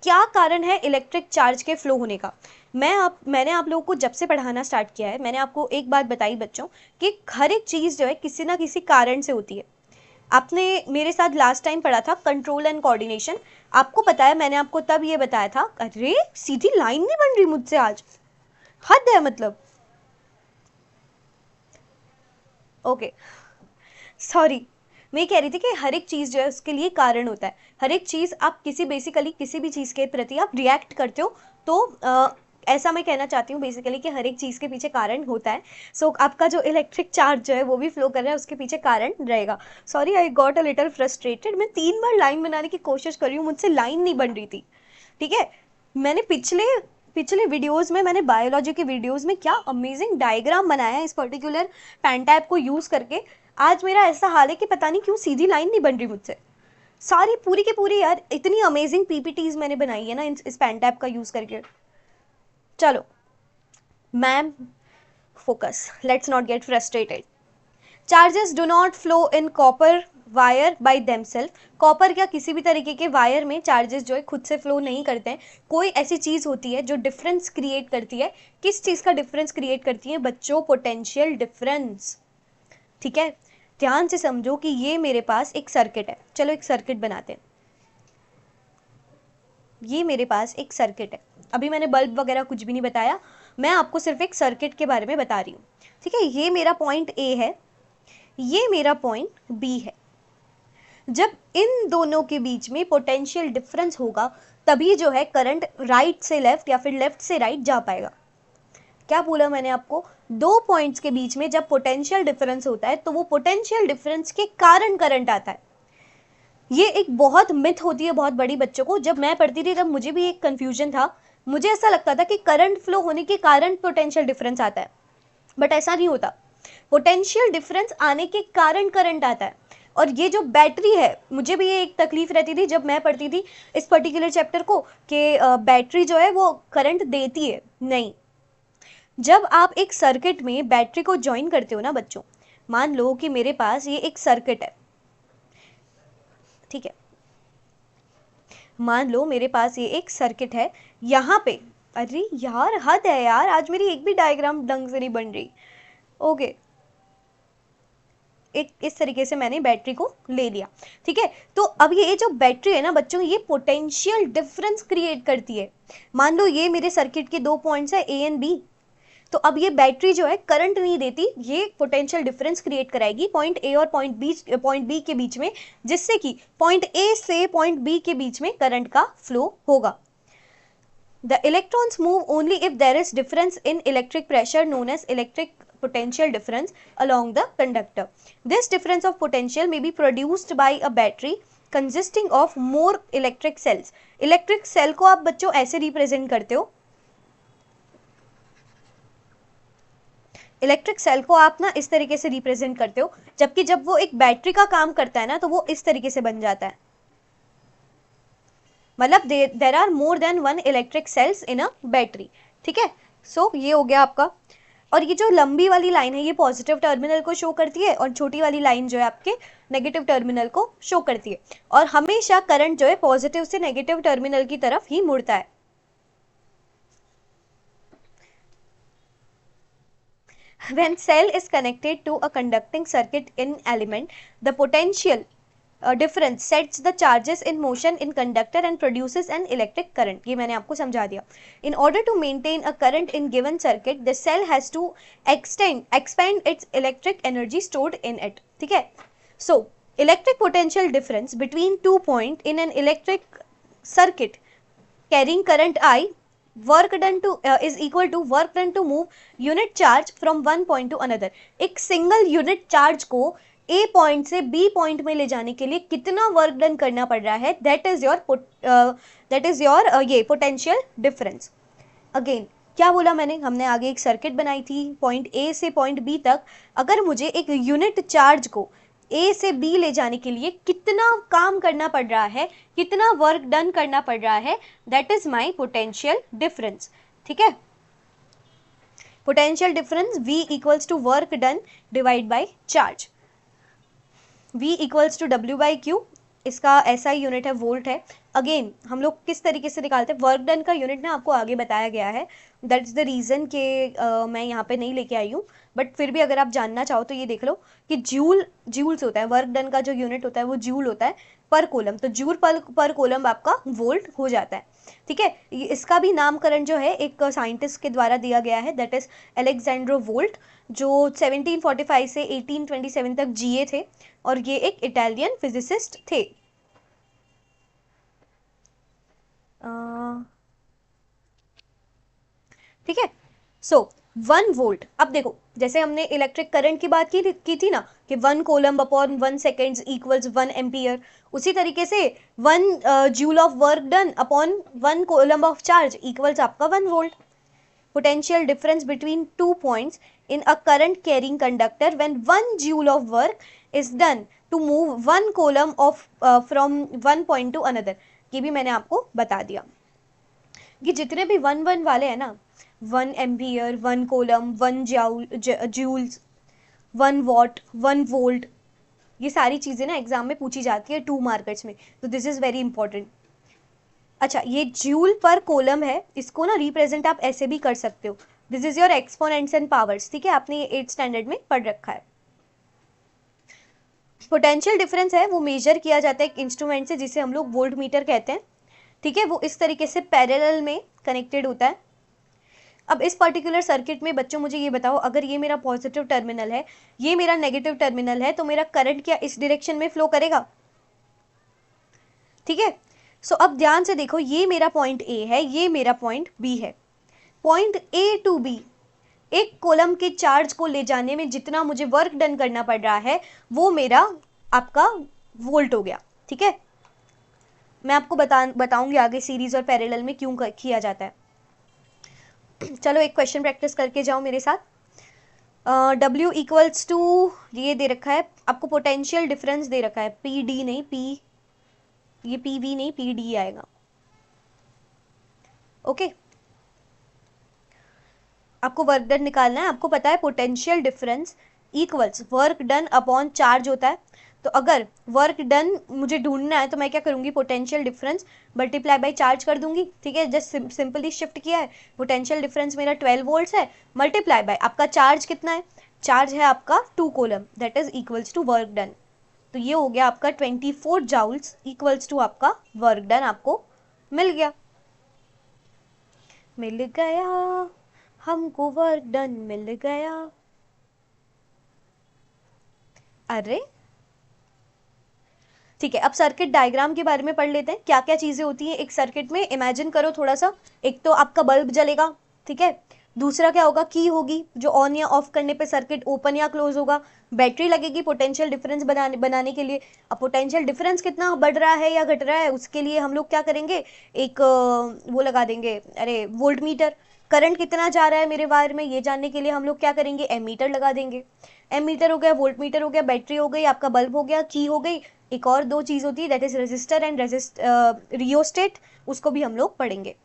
क्या कारण है इलेक्ट्रिक चार्ज के फ्लो होने का? मैंने आप लोगों को जब से पढ़ाना स्टार्ट किया है, मैंने आपको एक बात बताई बच्चों कि हर एक चीज़ जो है किसी ना किसी कारण से होती है। आपने मेरे साथ लास्ट टाइम पढ़ा था कंट्रोल एंड कोऑर्डिनेशन, आपको पता है मैंने आपको तब ये बताया था, अरे सीधी लाइन नहीं बन रही मुझसे आज, हद है मतलब। ओके सॉरी, मैं कह रही थी कि हर एक चीज़ जो है उसके लिए कारण होता है। हर एक चीज़ आप बेसिकली किसी भी चीज़ के प्रति आप रिएक्ट करते हो, तो ऐसा मैं कहना चाहती हूँ बेसिकली कि हर एक चीज़ के पीछे कारण होता है। सो आपका जो इलेक्ट्रिक चार्ज जो है वो भी फ्लो कर रहा है, उसके पीछे कारण रहेगा। Sorry I got a little frustrated, मैं 3 बार लाइन बनाने की कोशिश कर रही हूँ, मुझसे लाइन नहीं बन रही थी। ठीक है, मैंने पिछले वीडियोस में, मैंने बायोलॉजी के वीडियोस में क्या अमेजिंग डायग्राम बनाया है इस पर्टिकुलर पेन टैब को यूज़ करके। आज मेरा ऐसा हाल है कि पता नहीं क्यों सीधी लाइन नहीं बन रही मुझसे। सारी पूरी के पूरी यार इतनी अमेजिंग पीपीटीज मैंने बनाई है ना इस पेन टैब का यूज़ करके। चलो ma'am focus, let's not get frustrated. Charges do not flow in copper wire by themselves. Copper क्या किसी भी तरीके के वायर में चार्जेस जो है खुद से फ्लो नहीं करते हैं। कोई ऐसी चीज़ होती है जो डिफरेंस क्रिएट करती है। किस चीज़ का डिफरेंस क्रिएट करती है बच्चों? Potential difference. ठीक है, ध्यान से समझो कि ये मेरे पास एक सर्किट है। चलो एक सर्किट बनाते हैं। ये मेरे पास एक सर्किट है, अभी मैंने बल्ब वगैरह कुछ भी नहीं बताया, मैं आपको सिर्फ एक सर्किट के बारे में बता रही हूँ। ठीक है, ये मेरा पॉइंट ए है, ये मेरा पॉइंट बी है। जब इन दोनों के बीच में पोटेंशियल डिफरेंस होगा तभी जो है करंट राइट से लेफ्ट या फिर लेफ्ट से राइट जा पाएगा। क्या बोला मैंने आपको? दो पॉइंट्स के बीच में जब पोटेंशियल डिफरेंस होता है तो वो पोटेंशियल डिफरेंस के कारण करंट आता है। ये एक बहुत मिथ होती है बहुत बड़ी बच्चों को। जब मैं पढ़ती थी तब मुझे भी एक कंफ्यूजन था, मुझे ऐसा लगता था कि करंट फ्लो होने के कारण पोटेंशियल डिफरेंस आता है, बट ऐसा नहीं होता। पोटेंशियल डिफरेंस आने के कारण करंट आता है। और ये जो बैटरी है, मुझे भी ये एक तकलीफ रहती थी जब मैं पढ़ती थी इस पर्टिकुलर चैप्टर को कि बैटरी जो है वो करंट देती है, नहीं। जब आप एक सर्किट में बैटरी को ज्वाइन करते हो ना बच्चों, मान लो कि मेरे पास ये एक सर्किट है, ठीक है, मान लो मेरे पास ये एक सर्किट है, यहाँ पे, अरे यार हद है यार, आज मेरी एक भी डायग्राम ढंग से नहीं बन रही। ओके, एक इस तरीके से मैंने बैटरी को ले लिया। ठीक है, तो अब ये जो बैटरी है ना बच्चों, ये पोटेंशियल डिफरेंस क्रिएट करती है। मान लो ये मेरे सर्किट के दो पॉइंट्स है ए एंड बी, तो अब ये बैटरी जो है करंट नहीं देती, ये पोटेंशियल डिफरेंस क्रिएट कराएगी पॉइंट ए और पॉइंट बी के बीच में, जिससे कि पॉइंट ए से पॉइंट बी के बीच में करंट का फ्लो होगा। The electrons move only if there is difference in electric pressure known as electric potential difference along the conductor. This difference of potential may be produced by a battery consisting of more electric cells. Electric cell को आप बच्चों ऐसे represent करते हो, इलेक्ट्रिक सेल को आप ना इस तरीके से रिप्रेजेंट करते हो, जबकि जब वो एक बैटरी का काम करता है ना तो वो इस तरीके से बन जाता है, मतलब there are more than one electric cells in a battery. ठीक है, सो ये हो गया आपका। और ये जो लंबी वाली लाइन है ये पॉजिटिव टर्मिनल को शो करती है, और छोटी वाली लाइन जो है आपके नेगेटिव टर्मिनल को शो करती है, और हमेशा करंट जो है पॉजिटिव से नेगेटिव टर्मिनल की तरफ ही मुड़ता है। When cell is connected to a conducting circuit in element, the potential difference sets the charges in motion in conductor and produces an electric current. ये मैंने आपको समझा दिया। In order to maintain a current in given circuit, the cell has to expand its electric energy stored in it. ठीक है, so electric potential difference between 2 points in an electric circuit carrying current I work done to is equal to work done to move unit charge from one point to another. एक सिंगल यूनिट चार्ज को ए पॉइंट से बी पॉइंट में ले जाने के लिए कितना वर्क डन करना पड़ रहा है, दैट इज योर ये पोटेंशियल डिफरेंस। अगेन क्या बोला मैंने, हमने आगे एक सर्किट बनाई थी पॉइंट ए से पॉइंट बी तक, अगर मुझे एक यूनिट चार्ज को ए से बी ले जाने के लिए कितना काम करना पड़ रहा है, कितना वर्क डन करना पड़ रहा है, that is my potential difference. ठीक है, potential difference V equals to work done divide by charge. V equals to W by Q, इसका ऐसा ही यूनिट है, वोल्ट है। अगेन हम लोग किस तरीके से निकालते हैं, वर्क डन का यूनिट ना आपको आगे बताया गया है, दैट इज द रीज़न कि मैं यहाँ पे नहीं लेके आई हूँ, बट फिर भी अगर आप जानना चाहो तो ये देख लो कि जूल्स होता है, वर्क डन का जो यूनिट होता है वो जूल होता है पर कोलम, तो जूल पर कोलम आपका वोल्ट हो जाता है। ठीक है, इसका भी नामकरण जो है एक साइंटिस्ट के द्वारा दिया गया है, दैट इज अलेक्जेंड्रो वोल्ट, जो 1745 से 1827 तक जिए थे, और ये एक इटालियन फिजिसिस्ट थे। ठीक है, सो 1 वोल्ट, अब देखो जैसे हमने इलेक्ट्रिक करंट की बात की थी ना कि 1 coulomb upon 1 seconds equals 1 ampere, उसी तरीके से 1 joule of work done upon 1 coulomb of charge equals आपका 1 volt. Potential difference between 2 points in a current carrying conductor when 1 joule of work is done to move 1 coulomb of from one point to another। ये भी मैंने आपको बता दिया कि जितने भी 1 वाले हैं ना, 1 ampere, 1 coulomb, 1 joules, 1 watt, 1 volt, ये सारी चीज़ें ना एग्जाम में पूछी जाती है 2 मार्कर्स में, तो दिस इज़ वेरी इंपॉर्टेंट। अच्छा, ये जूल पर कोलम है, इसको ना रिप्रेजेंट आप ऐसे भी कर सकते हो, this is your exponents and powers. ठीक है, आपने ये 8th स्टैंडर्ड में पढ़ रखा है। पोटेंशियल डिफरेंस है वो मेजर किया जाता है एक इंस्ट्रूमेंट से जिसे हम लोग वोल्ट मीटर कहते हैं। ठीक है, वो इस तरीके से पैरेलल में कनेक्टेड होता है। अब इस पर्टिकुलर सर्किट में बच्चों मुझे ये बताओ, अगर ये मेरा पॉजिटिव टर्मिनल है, ये मेरा नेगेटिव टर्मिनल है, तो मेरा करंट क्या इस डायरेक्शन में फ्लो करेगा? ठीक है, सो अब ध्यान से देखो, ये मेरा पॉइंट ए है, ये मेरा पॉइंट बी है। पॉइंट ए टू बी एक कोलम के चार्ज को ले जाने में जितना मुझे वर्क डन करना पड़ रहा है वो मेरा आपका वोल्ट हो गया। ठीक है, मैं आपको बताऊंगी आगे सीरीज और पैरेलल में क्यों किया जाता है। चलो एक क्वेश्चन प्रैक्टिस करके जाओ मेरे साथ। W इक्वल्स टू ये दे रखा है आपको, पोटेंशियल डिफरेंस दे रखा है, पी डी नहीं, पी ये पी वी नहीं, पी डी आएगा। ओके, आपको वर्क डन निकालना है। आपको पता है potential difference equals work done upon charge होता है, तो अगर वर्क डन मुझे ढूंढना है तो मैं क्या करूंगी, potential difference multiply by charge कर दूंगी। ठीक है, जस्ट सिंपली शिफ्ट किया है, पोटेंशियल डिफरेंस मेरा 12 वोल्ट्स है, मल्टीप्लाई बाय आपका चार्ज कितना है, चार्ज है आपका 2 coulomb, that is equals to work done. तो ये हो गया आपका 24 जाउल्स इक्वल्स टू आपका वर्क डन, आपको मिल गया हमको वर्क डन मिल गया। अरे ठीक है, अब सर्किट डायग्राम के बारे में पढ़ लेते हैं, क्या क्या चीजें होती हैं एक सर्किट में। इमेजिन करो थोड़ा सा, एक तो आपका बल्ब जलेगा, ठीक है, दूसरा क्या होगा, की होगी जो ऑन या ऑफ करने पे सर्किट ओपन या क्लोज होगा, बैटरी लगेगी पोटेंशियल डिफरेंस बनाने के लिए। अब पोटेंशियल डिफरेंस कितना बढ़ रहा है या घट रहा है उसके लिए हम लोग क्या करेंगे, एक वो लगा देंगे, अरे वोल्ट मीटर, करंट कितना जा रहा है मेरे वायर में ये जानने के लिए हम लोग क्या करेंगे, एमीटर लगा देंगे। एमीटर हो गया, वोल्ट मीटर हो गया, बैटरी हो गई, आपका बल्ब हो गया, की हो गई, एक और दो चीज होती है that is resistor and rheostat, उसको भी हम लोग पढ़ेंगे।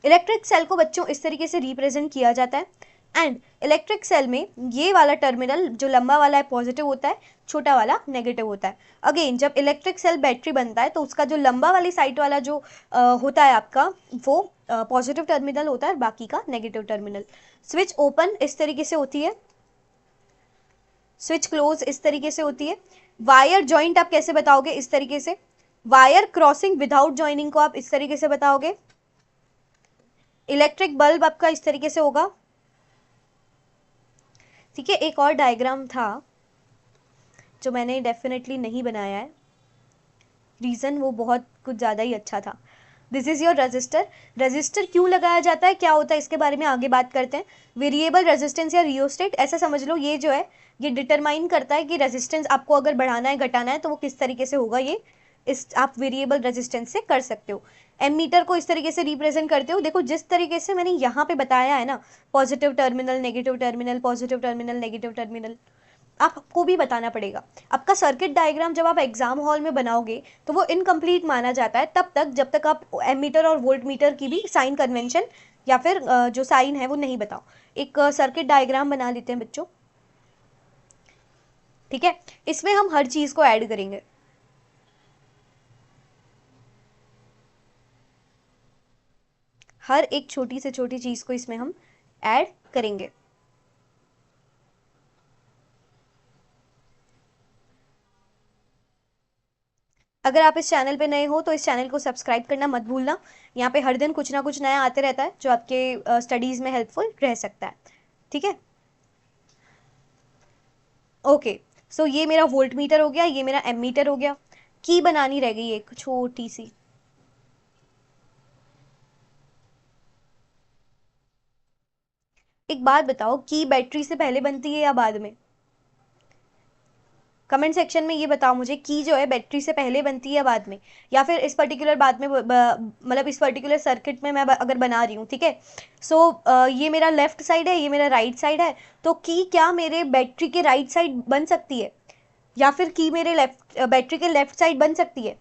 इलेक्ट्रिक सेल को बच्चों इस तरीके से रिप्रेजेंट किया जाता है एंड इलेक्ट्रिक सेल में ये वाला टर्मिनल जो लंबा वाला है पॉजिटिव होता है, छोटा वाला नेगेटिव होता है। अगेन जब इलेक्ट्रिक सेल बैटरी बनता है तो उसका जो लंबा वाली साइड वाला जो होता है आपका वो पॉजिटिव टर्मिनल होता है, बाकी का नेगेटिव टर्मिनल। स्विच ओपन इस तरीके से होती है, स्विच क्लोज इस तरीके से होती है। वायर जॉइंट आप कैसे बताओगे, इस तरीके से। वायर क्रॉसिंग विदाउट जॉइनिंग को आप इस तरीके से बताओगे। इलेक्ट्रिक बल्ब आपका इस तरीके से होगा, ठीक है। एक और डायग्राम था जो मैंने डेफिनेटली नहीं बनाया है, रीजन वो बहुत कुछ ज़्यादा ही अच्छा था। This is your register. Register क्यों लगाया जाता है, क्या होता है, इसके बारे में आगे बात करते हैं। वेरिएबल रेजिस्टेंस या रियोस्टेट, ऐसा समझ लो ये जो है ये डिटरमाइन करता है कि रेजिस्टेंस आपको अगर बढ़ाना है घटाना है तो वो किस तरीके से होगा, ये इस आप वेरिएबल रेजिस्टेंस से कर सकते हो। एमीटर को इस तरीके से रिप्रेजेंट करते हो, देखो जिस तरीके से मैंने यहाँ पे बताया है ना, positive terminal negative terminal, positive terminal negative terminal, आपको भी बताना पड़ेगा। आपका सर्किट डायग्राम जब आप एग्जाम हॉल में बनाओगे तो वो इनकम्प्लीट माना जाता है तब तक जब तक आप एमीटर और वोल्ट मीटर की भी साइन कन्वेंशन या फिर जो साइन है वो नहीं बताओ। एक सर्किट डायग्राम बना लेते हैं बच्चों, ठीक है। इसमें हम हर चीज को ऐड करेंगे। हर एक छोटी से छोटी चीज को इसमें हम ऐड करेंगे। अगर आप इस चैनल पे नए हो तो इस चैनल को सब्सक्राइब करना मत भूलना। यहाँ पे हर दिन कुछ ना कुछ नया आते रहता है जो आपके स्टडीज में हेल्पफुल रह सकता है, ठीक है। ओके, सो ये मेरा वोल्ट मीटर हो गया, ये मेरा एमीटर हो गया। की बनानी रह गई एक छोटी सी, एक बात बताओ, की बैटरी से पहले बनती है या बाद में? कमेंट सेक्शन में ये बताओ मुझे, की जो है बैटरी से पहले बनती है या बाद में, या फिर इस पर्टिकुलर बाद में मतलब इस पर्टिकुलर सर्किट में मैं अगर बना रही हूँ, ठीक है। सो ये मेरा लेफ्ट साइड है, ये मेरा राइट साइड है, तो की क्या मेरे बैटरी के राइट साइड बन सकती है या फिर की मेरे लेफ्ट बैटरी के लेफ्ट साइड बन सकती है?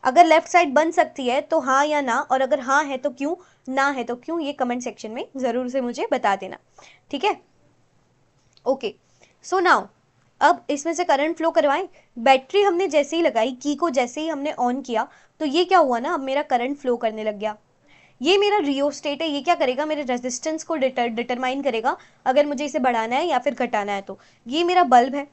अगर लेफ्ट साइड बन सकती है तो हाँ या ना, और अगर हाँ है तो क्यों, ना है तो क्यों, ये कमेंट सेक्शन में जरूर से मुझे बता देना, ठीक है। ओके, सो नाउ अब इसमें से करंट फ्लो करवाएं। बैटरी हमने जैसे ही लगाई, की को जैसे ही हमने ऑन किया तो ये क्या हुआ ना, अब मेरा करंट फ्लो करने लग गया। ये मेरा रियोस्टेट है, ये क्या करेगा, मेरे रेजिस्टेंस को डिटरमाइन करेगा अगर मुझे इसे बढ़ाना है या फिर घटाना है तो। ये मेरा बल्ब है,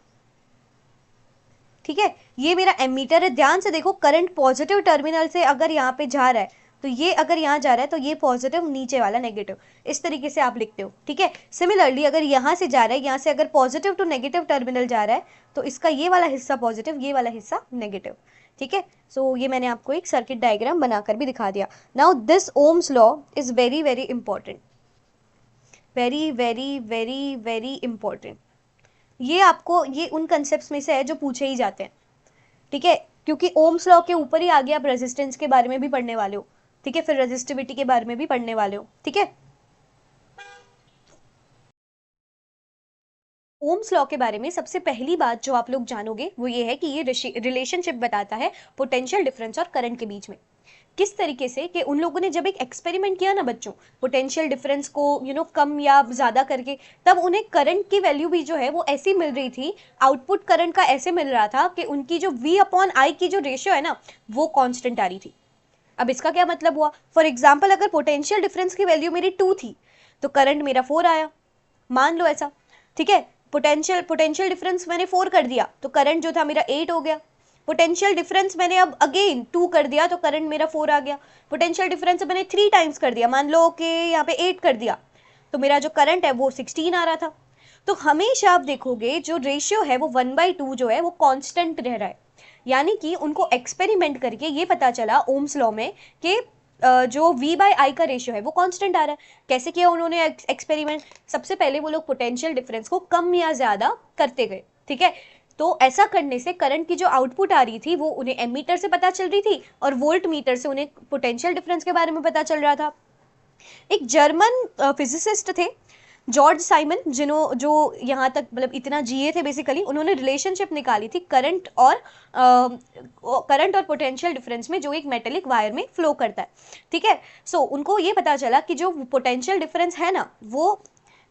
ठीक है। ये मेरा एमीटर है, ध्यान से देखो, करंट पॉजिटिव टर्मिनल से अगर यहाँ पे जा रहा है तो ये अगर यहाँ जा रहा है तो ये पॉजिटिव, नीचे वाला नेगेटिव, इस तरीके से आप लिखते हो, ठीक है। सिमिलरली अगर यहाँ से जा रहा है, यहाँ से अगर पॉजिटिव टू नेगेटिव टर्मिनल जा रहा है तो इसका ये वाला हिस्सा पॉजिटिव, ये वाला हिस्सा नेगेटिव, ठीक है। सो ये मैंने आपको एक सर्किट डायग्राम बनाकर भी दिखा दिया। Now this Ohm's law is very very important, very very very very important. ये आपको, ये उन कंसेप्ट में से है जो पूछे ही जाते हैं, ठीक है, क्योंकि ओम्स लॉ के ऊपर ही आगे आप रेजिस्टेंस के बारे में भी पढ़ने वाले हो, ठीक है, फिर रेजिस्टिविटी के बारे में भी पढ़ने वाले हो, ठीक है। ओम्स लॉ के बारे में सबसे पहली बात जो आप लोग जानोगे वो ये है कि ये रिलेशनशिप बताता है पोटेंशियल डिफरेंस और करंट के बीच में। किस तरीके से कि उन लोगों ने जब एक एक्सपेरिमेंट किया ना बच्चों, पोटेंशियल डिफरेंस को कम या ज्यादा करके, तब उन्हें करंट की वैल्यू भी जो है वो ऐसी मिल रही थी, आउटपुट करंट का ऐसे मिल रहा था कि उनकी जो V/I की जो रेशियो है ना वो कांस्टेंट आ रही थी। अब इसका क्या मतलब हुआ, फॉर एग्जाम्पल अगर पोटेंशियल डिफरेंस की वैल्यू मेरी 2 थी तो करंट मेरा 4 आया, मान लो ऐसा, ठीक है। पोटेंशियल डिफरेंस मैंने 4 कर दिया तो करंट जो था मेरा 8 हो गया। पोटेंशियल डिफरेंस मैंने अब अगेन 2 कर दिया तो करंट मेरा 4 आ गया। पोटेंशियल डिफरेंस मैंने 3 टाइम्स कर दिया, मान लो कि यहाँ पे 8 कर दिया, तो मेरा जो करंट है वो 16 आ रहा था। तो हमेशा आप देखोगे जो रेशियो है वो 1/2 जो है वो कांस्टेंट रह रहा है, यानी कि उनको एक्सपेरिमेंट करके ये पता चला ओम्स लॉ में कि जो V/I का रेशियो है वो कांस्टेंट आ रहा है। कैसे किया उन्होंने एक्सपेरिमेंट, सबसे पहले वो लोग पोटेंशियल डिफरेंस को कम या ज्यादा करते गए, ठीक है। तो ऐसा करने से करंट की जो आउटपुट आ रही थी वो उन्हें एमीटर से पता चल रही थी और वोल्ट मीटर से उन्हें पोटेंशियल डिफरेंस के बारे में पता चल रहा था। एक जर्मन फिजिसिस्ट थे जॉर्ज साइमन, जो यहाँ तक मतलब इतना जिए थे बेसिकली, उन्होंने रिलेशनशिप निकाली थी करंट और पोटेंशियल डिफरेंस में, जो एक मेटेलिक वायर में फ्लो करता है। ठीक है, सो उनको ये पता चला कि जो पोटेंशियल डिफरेंस है ना, वो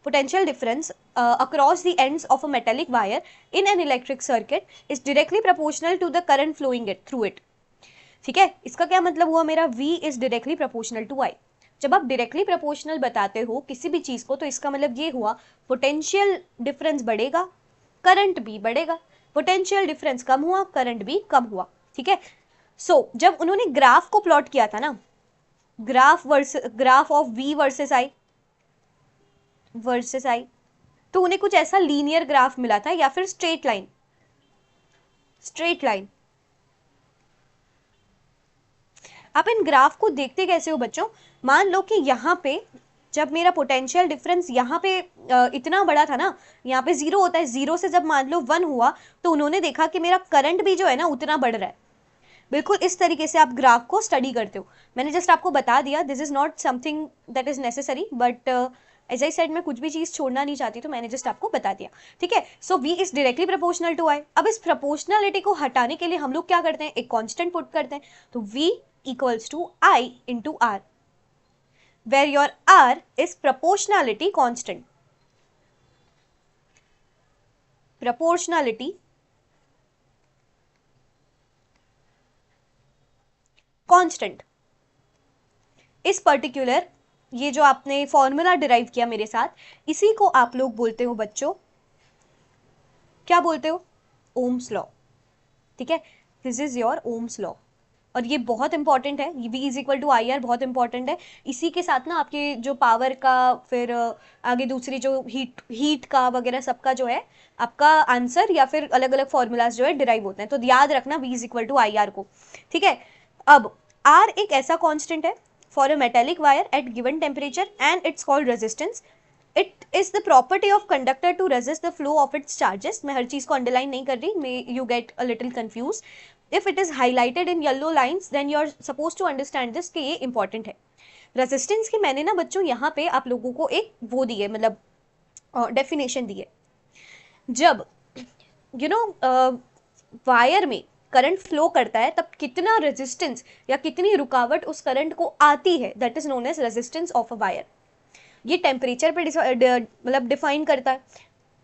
potential difference across the ends of a metallic wire in an electric circuit is directly proportional to the current flowing it through it। ठीक है, इसका क्या मतलब हुआ मेरा, V is directly proportional to I। जब आप डायरेक्टली प्रोपोर्शनल बताते हो किसी भी चीज को, तो इसका मतलब ये हुआ पोटेंशियल डिफरेंस बढ़ेगा, करंट भी बढ़ेगा। पोटेंशियल डिफरेंस कम हुआ, करंट भी कम हुआ। ठीक है, सो जब उन्होंने ग्राफ को प्लॉट किया था ना, graph of V versus I, तो उन्हें कुछ ऐसा लीनियर ग्राफ मिला था या फिर स्ट्रेट लाइन। आप इन ग्राफ को देखते कैसे हो बच्चों, मान लो कि यहाँ पे जब मेरा पोटेंशियल डिफरेंस यहाँ पे इतना बड़ा था ना, यहाँ पे 0 होता है, 0 से जब मान लो 1 हुआ, तो उन्होंने देखा कि मेरा करंट भी जो है ना उतना बढ़ रहा है। बिल्कुल इस तरीके से आप ग्राफ को स्टडी करते हो। मैंने जस्ट आपको बता दिया, this is not something that is necessary, but as I said मैं कुछ भी चीज छोड़ना नहीं चाहती, तो मैंने जस्ट आपको बता दिया। ठीक है, so V is directly proportional to I। अब इस प्रोपोर्शनलिटी को हटाने के लिए हम लोग क्या करते हैं, एक कांस्टेंट पुट करते हैं, तो V equals to I into R, where your R is proportionality constant। proportionality constant। इस पर्टिकुलर ये जो आपने फॉर्मूला डिराइव किया मेरे साथ, इसी को आप लोग बोलते हो बच्चों, क्या बोलते हो, ओम्स लॉ। ठीक है, this is your Ohm's law, और ये बहुत इंपॉर्टेंट है। V is equal to I R बहुत इंपॉर्टेंट है। इसी के साथ ना आपके जो पावर का, फिर आगे दूसरी जो हीट का वगैरह सबका जो है आपका आंसर या फिर अलग अलग फॉर्मूलाज जो है डिराइव होते हैं, तो याद रखना V is equal to I R को। ठीक है, अब R एक ऐसा कॉन्स्टेंट है for a metallic wire at given temperature and it's called resistance. It is the property of conductor to resist the flow of its charges. मैं हर चीज को अंडरलाइन नहीं कर रही, may you get a little confuse. If it is highlighted in yellow lines, then you are supposed to understand this कि ये important है। रेजिस्टेंस की मैंने ना बच्चों यहाँ पे आप लोगों को एक वो दी है, मतलब डेफिनेशन दी है। जब यू नो वायर में करंट फ्लो करता है, तब कितना रेजिस्टेंस या कितनी रुकावट उस करंट को आती है, that is known as resistance of a wire. ये टेम्परेचर पे मतलब डिफाइन करता है।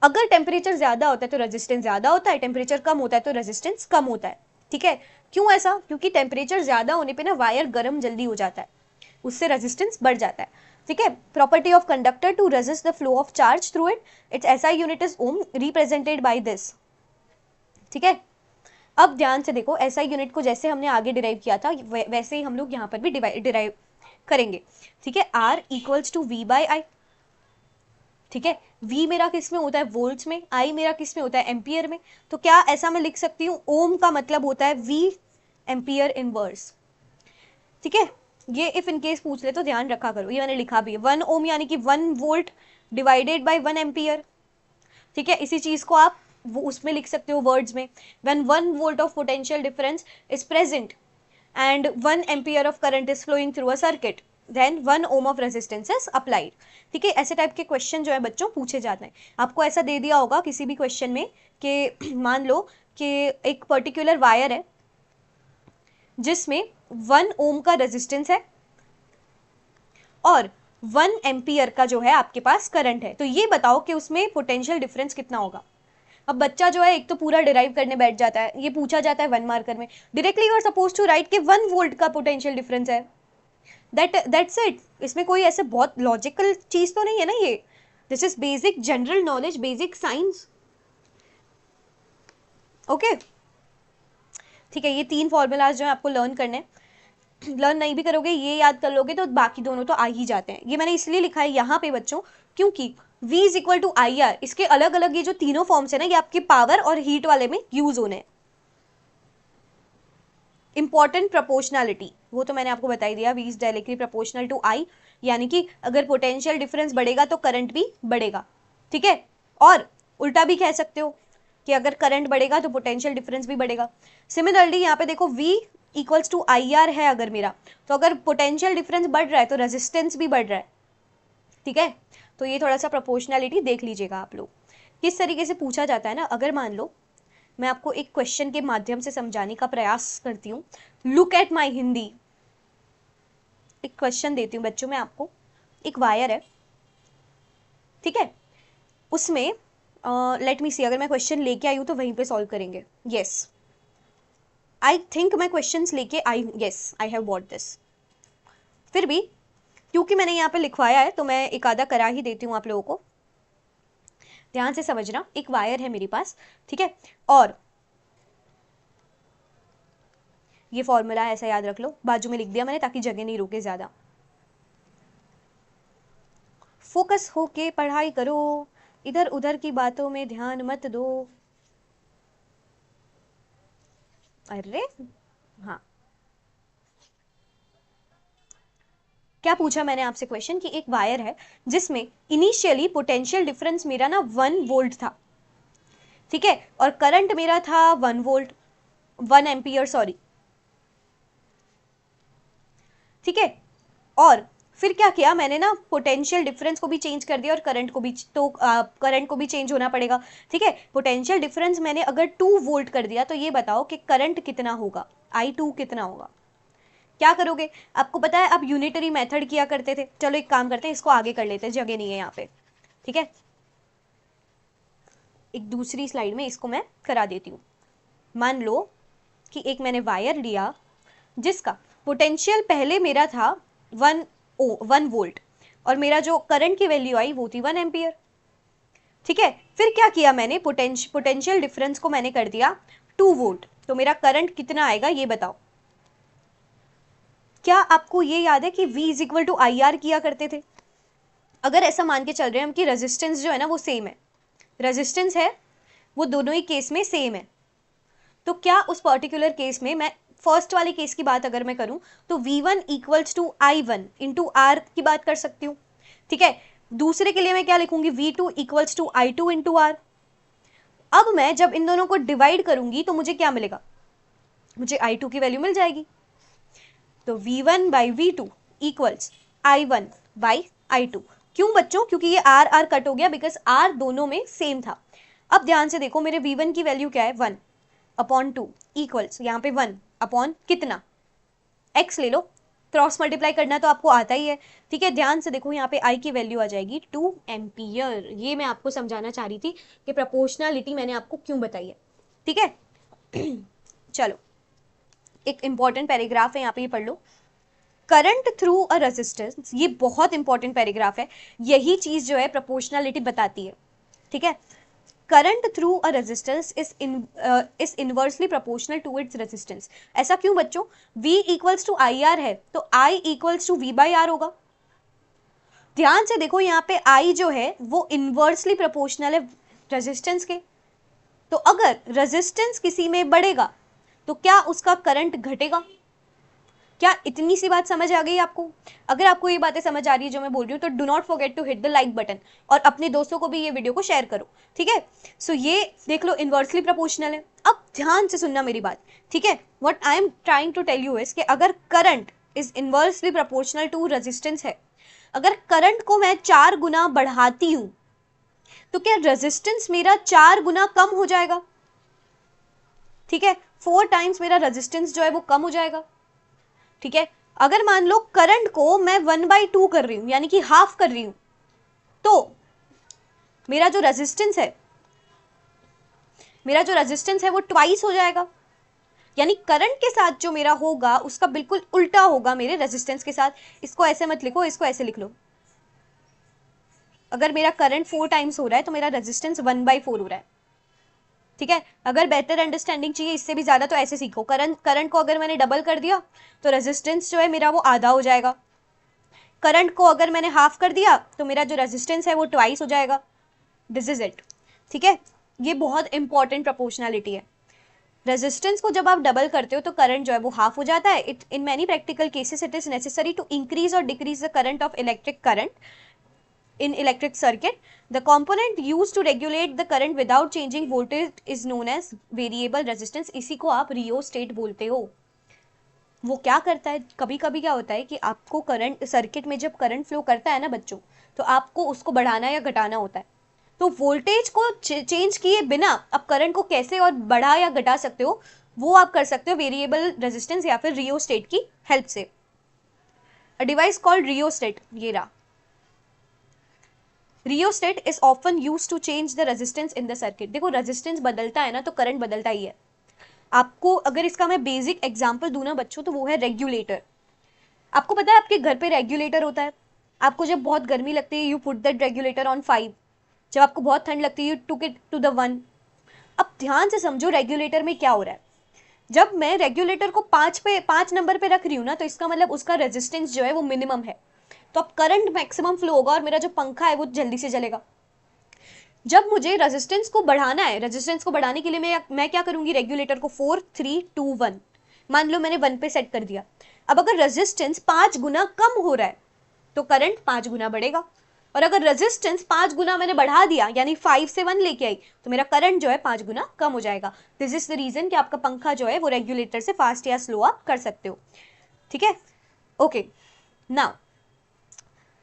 अगर टेम्परेचर ज्यादा होता है तो रेजिस्टेंस ज्यादा होता है, टेम्परेचर कम होता है तो रेजिस्टेंस कम होता है। ठीक है, क्यों ऐसा, क्योंकि टेम्परेचर ज्यादा होने पे ना वायर गर्म जल्दी हो जाता है, उससे रेजिस्टेंस बढ़ जाता है। ठीक है, property of conductor to resist the flow of charge through it, its SI unit is ohm represented by this. ठीक है, अब ध्यान से देखो, SI यूनिट को जैसे हमने आगे डिराइव किया था वैसे ही हम लोग यहाँ पर भी डिराइव करेंगे। ठीक है, R equals to V by I। ठीक है, V मेरा किस में होता है, वोल्ट्स में, I मेरा किस में होता है, एम्पियर में। तो क्या ऐसा मैं लिख सकती हूँ, ओम का मतलब होता है V एम्पियर इनवर्स। ठीक है, ये इफ इन केस पूछ ले तो ध्यान रखा करो, ये मैंने लिखा भी है, 1 ओम यानी कि 1 वोल्ट डिवाइडेड बाय 1 एम्पियर। ठीक है, इसी चीज को आप वो उसमें लिख सकते हो वर्ड्स में, when 1 volt of potential difference is present and 1 ampere of current is flowing through a circuit, then 1 ohm of resistance is applied. ठीक है, ऐसे टाइप के क्वेश्चन जो है बच्चों पूछे जाते हैं। आपको ऐसा दे दिया होगा किसी भी क्वेश्चन में कि मान लो कि एक पर्टिकुलर वायर है जिसमें 1 ओम का रेजिस्टेंस है और 1 एम्पियर का जो है आपके पास करंट है, तो ये बताओ कि उसमें पोटेंशियल डिफरेंस कितना होगा। अब बच्चा जो है एक तो पूरा डिराइव करने बैठ जाता है, ये पूछा जाता है 1 मार्कर में, directly you are suppose to write कि 1 वोल्ट का पोटेंशियल डिफरेंस है, दैट्स इट। इसमें कोई ऐसे बहुत लॉजिकल चीज तो नहीं है ना ये, this is basic general knowledge, basic science. Okay, ठीक है, ये 3 फॉर्मूलाज जो है आपको लर्न करने, लर्न नहीं भी करोगे ये याद कर लोगे तो बाकी दोनों तो आ ही जाते हैं। ये मैंने इसलिए लिखा है यहाँ पे बच्चों क्योंकि V is equal to I R, इसके अलग अलग ये जो तीनों फॉर्म्स है ना, ये आपके पावर और हीट वाले में यूज होने हैं। इंपॉर्टेंट प्रोपोर्शनैलिटी वो तो मैंने आपको बता ही दिया, V is directly proportional to I, यानी कि अगर पोटेंशियल डिफरेंस बढ़ेगा तो करंट भी बढ़ेगा। ठीक है, और उल्टा भी कह सकते हो कि अगर करंट बढ़ेगा तो पोटेंशियल डिफरेंस भी बढ़ेगा। सिमिलरली यहाँ पे देखो V equals to I R है अगर मेरा, तो अगर पोटेंशियल डिफरेंस बढ़ रहा है तो रेजिस्टेंस भी बढ़ रहा है, ठीक है। तो ये थोड़ा सा प्रोपोर्शनैलिटी देख लीजिएगा आप लोग। किस तरीके से पूछा जाता है ना, अगर मान लो मैं आपको एक क्वेश्चन के माध्यम से समझाने का प्रयास करती हूँ। Look at my Hindi. एक क्वेश्चन देती हूँ बच्चों, मैं आपको, एक वायर है, ठीक है, उसमें लेट मी सी, अगर मैं क्वेश्चन लेके आई हूँ तो वहीं पे सॉल्व करेंगे। यस, आई थिंक मैं क्वेश्चंस लेके आई, yes I have bought this. फिर भी क्योंकि मैंने यहाँ पे लिखवाया है तो मैं एक आधा करा ही देती हूँ आप लोगों को। ध्यान से समझना, एक वायर है मेरे पास, ठीक है, और ये फॉर्मूला ऐसा याद रख लो, बाजू में लिख दिया मैंने ताकि जगह नहीं रुके ज्यादा। फोकस होके पढ़ाई करो, इधर उधर की बातों में ध्यान मत दो। अरे हाँ, क्या पूछा मैंने आपसे क्वेश्चन कि एक वायर है जिसमें इनिशियली पोटेंशियल डिफरेंस मेरा ना 1 वोल्ट था, ठीक है, और करंट मेरा था 1 वोल्ट, 1 एम्पियर सॉरी, ठीक है। और फिर क्या किया मैंने ना, पोटेंशियल डिफरेंस को भी चेंज कर दिया और करंट को भी, तो करंट को भी चेंज होना पड़ेगा, ठीक है। पोटेंशियल डिफरेंस मैंने अगर 2 वोल्ट कर दिया तो ये बताओ कि करंट कितना होगा, I2 कितना होगा। क्या करोगे, आपको पता है आप यूनिटरी मेथड किया करते थे। चलो एक काम करते हैं, इसको आगे कर लेते हैं, जगह नहीं है यहाँ पे, ठीक है। एक दूसरी स्लाइड में इसको मैं करा देती हूँ। मान लो कि एक मैंने वायर लिया जिसका पोटेंशियल पहले मेरा था 1 वोल्ट और मेरा जो करंट की वैल्यू आई वो थी 1 एम्पियर, ठीक है। फिर क्या किया मैंने, पोटेंशियल डिफरेंस को मैंने कर दिया 2 वोल्ट, तो मेरा करंट कितना आएगा ये बताओ। क्या आपको ये याद है कि V is equal to I R किया करते थे। अगर ऐसा मान के चल रहे हैं हम कि रेजिस्टेंस जो है ना वो सेम है, रेजिस्टेंस है वो दोनों ही केस में सेम है, तो क्या उस पर्टिकुलर केस में, मैं फर्स्ट वाले केस की बात अगर मैं करूं तो V1 equals to I1 into are की बात कर सकती हूँ, ठीक है। दूसरे के लिए मैं क्या लिखूंगी, V2 equals to I2 into are. अब मैं जब इन दोनों को डिवाइड करूंगी तो मुझे क्या मिलेगा, मुझे I2 की वैल्यू मिल जाएगी। तो V1 by V2 equals I1 by I2। क्यों बच्चों, क्योंकि ये R R कट हो गया, बिकॉज R दोनों में सेम था। अब ध्यान से देखो, मेरे V1 की वैल्यू क्या है, 1 अपॉन 2 इक्वल्स, यहाँ पे 1 अपॉन कितना, x ले लो, क्रॉस मल्टीप्लाई करना तो आपको आता ही है, ठीक है। ध्यान से देखो, यहाँ पे I की वैल्यू आ जाएगी 2 एम्पियर। ये मैं आपको समझाना चाह रही थी कि प्रोपोर्शनलिटी मैंने आपको क्यों बताई है, ठीक है। चलो एक इंपॉर्टेंट पैराग्राफ है, यहाँ पे ये पढ़ लो। करंट थ्रू अ रेजिस्टेंस, ये बहुत इंपॉर्टेंट पैराग्राफ है, यही चीज जो है प्रोपोर्शनलिटी बताती है, ठीक है। Current through a resistance is inversely proportional to its resistance. ऐसा क्यों बच्चों, V equals to I R है तो I equals to V by R होगा। ध्यान से देखो, यहाँ पे I जो है वो इनवर्सली प्रोपोर्शनल है रेजिस्टेंस के, तो अगर रेजिस्टेंस किसी में बढ़ेगा तो क्या उसका करंट घटेगा। क्या इतनी सी बात समझ आ गई आपको। अगर आपको ये बातें समझ आ रही है जो मैं बोल रही हूँ तो do not forget to hit the like button और अपने दोस्तों को भी ये वीडियो को शेयर करो, ठीक है। सो ये देख लो इनवर्सली प्रोपोर्शनल है। अब ध्यान से सुनना मेरी बात, ठीक है। What I am trying to tell you is कि अगर current is inversely proportional to resistance है, अगर करंट को मैं 4 गुना बढ़ाती हूं तो क्या रेजिस्टेंस मेरा 4 गुना कम हो जाएगा, ठीक है। 4 टाइम्स मेरा रेजिस्टेंस जो है वो कम हो जाएगा, ठीक है। अगर मान लो करंट को मैं 1/2 कर रही हूं, यानी कि हाफ कर रही हूं, तो मेरा जो रेजिस्टेंस है वो ट्वाइस हो जाएगा, यानी करंट के साथ जो मेरा होगा उसका बिल्कुल उल्टा होगा मेरे रेजिस्टेंस के साथ। इसको ऐसे मत लिखो, इसको ऐसे लिख लो। अगर मेरा करंट 4 टाइम्स हो रहा है तो मेरा रेजिस्टेंस 1/4 हो रहा है, ठीक है। अगर बेटर अंडरस्टैंडिंग चाहिए इससे भी ज्यादा तो ऐसे सीखो, करंट को अगर मैंने डबल कर दिया तो रेजिस्टेंस जो है मेरा वो आधा हो जाएगा। करंट को अगर मैंने हाफ कर दिया तो मेरा जो रेजिस्टेंस है वो ट्वाइस हो जाएगा। दिस इज इट, ठीक है। ये बहुत इंपॉर्टेंट प्रोपोर्शनलिटी है। रेजिस्टेंस को जब आप डबल करते हो तो करंट जो है वो हाफ हो जाता है। It in many practical cases it is necessary to increase और decrease the current of electric current in electric circuit. The component used to regulate the current without changing voltage is known as variable resistance. इसी को आप रियोस्टेट बोलते हो, वो क्या करता है, कभी कभी क्या होता है कि आपको करंट सर्किट में जब करंट फ्लो करता है ना बच्चों, तो आपको उसको बढ़ाना या घटाना होता है। तो वोल्टेज को चेंज किए बिना आप करंट को कैसे और बढ़ा या घटा सकते हो, वो आप कर सकते हो वेरिएबल रेजिस्टेंस या फिर रियोस्टेट की हेल्प से। अ डिवाइस कॉल्ड रियोस्टेट, ये रहा। Rheostat is often use to change the resistance in the circuit. देखो रेजिस्टेंस बदलता है ना तो करंट बदलता ही है। आपको अगर इसका मैं बेसिक एग्जांपल दूं ना बच्चों, तो वो है रेगुलेटर। आपको पता है आपके घर पे रेगुलेटर होता है। आपको जब बहुत गर्मी लगती है, you put that regulator on 5। जब आपको बहुत ठंड लगती है, you took it to the 1। अब ध्यान से समझो रेगुलेटर में क्या हो रहा है। जब मैं रेगुलेटर को 5 नंबर पे रख रही हूँ ना, तो इसका मतलब उसका रेजिस्टेंस जो है वो मिनिमम है। तो अब करंट मैक्सिमम फ्लो होगा और मेरा जो पंखा है वो जल्दी से चलेगा। जब मुझे रेजिस्टेंस को बढ़ाना है, रेजिस्टेंस को बढ़ाने के लिए मैं क्या करूंगी, रेगुलेटर को 4 3 2 1, मान लो मैंने 1 पे सेट कर दिया। अब अगर रेजिस्टेंस 5 गुना कम हो रहा है तो करंट 5 गुना बढ़ेगा, और अगर रेजिस्टेंस 5 गुना मैंने बढ़ा दिया यानी 5 से 1 लेके आई, तो मेरा करंट जो है 5 गुना कम हो जाएगा। दिस इज द रीजन कि आपका पंखा जो है वो रेगुलेटर से फास्ट या स्लो आप कर सकते हो। ठीक है, okay. Now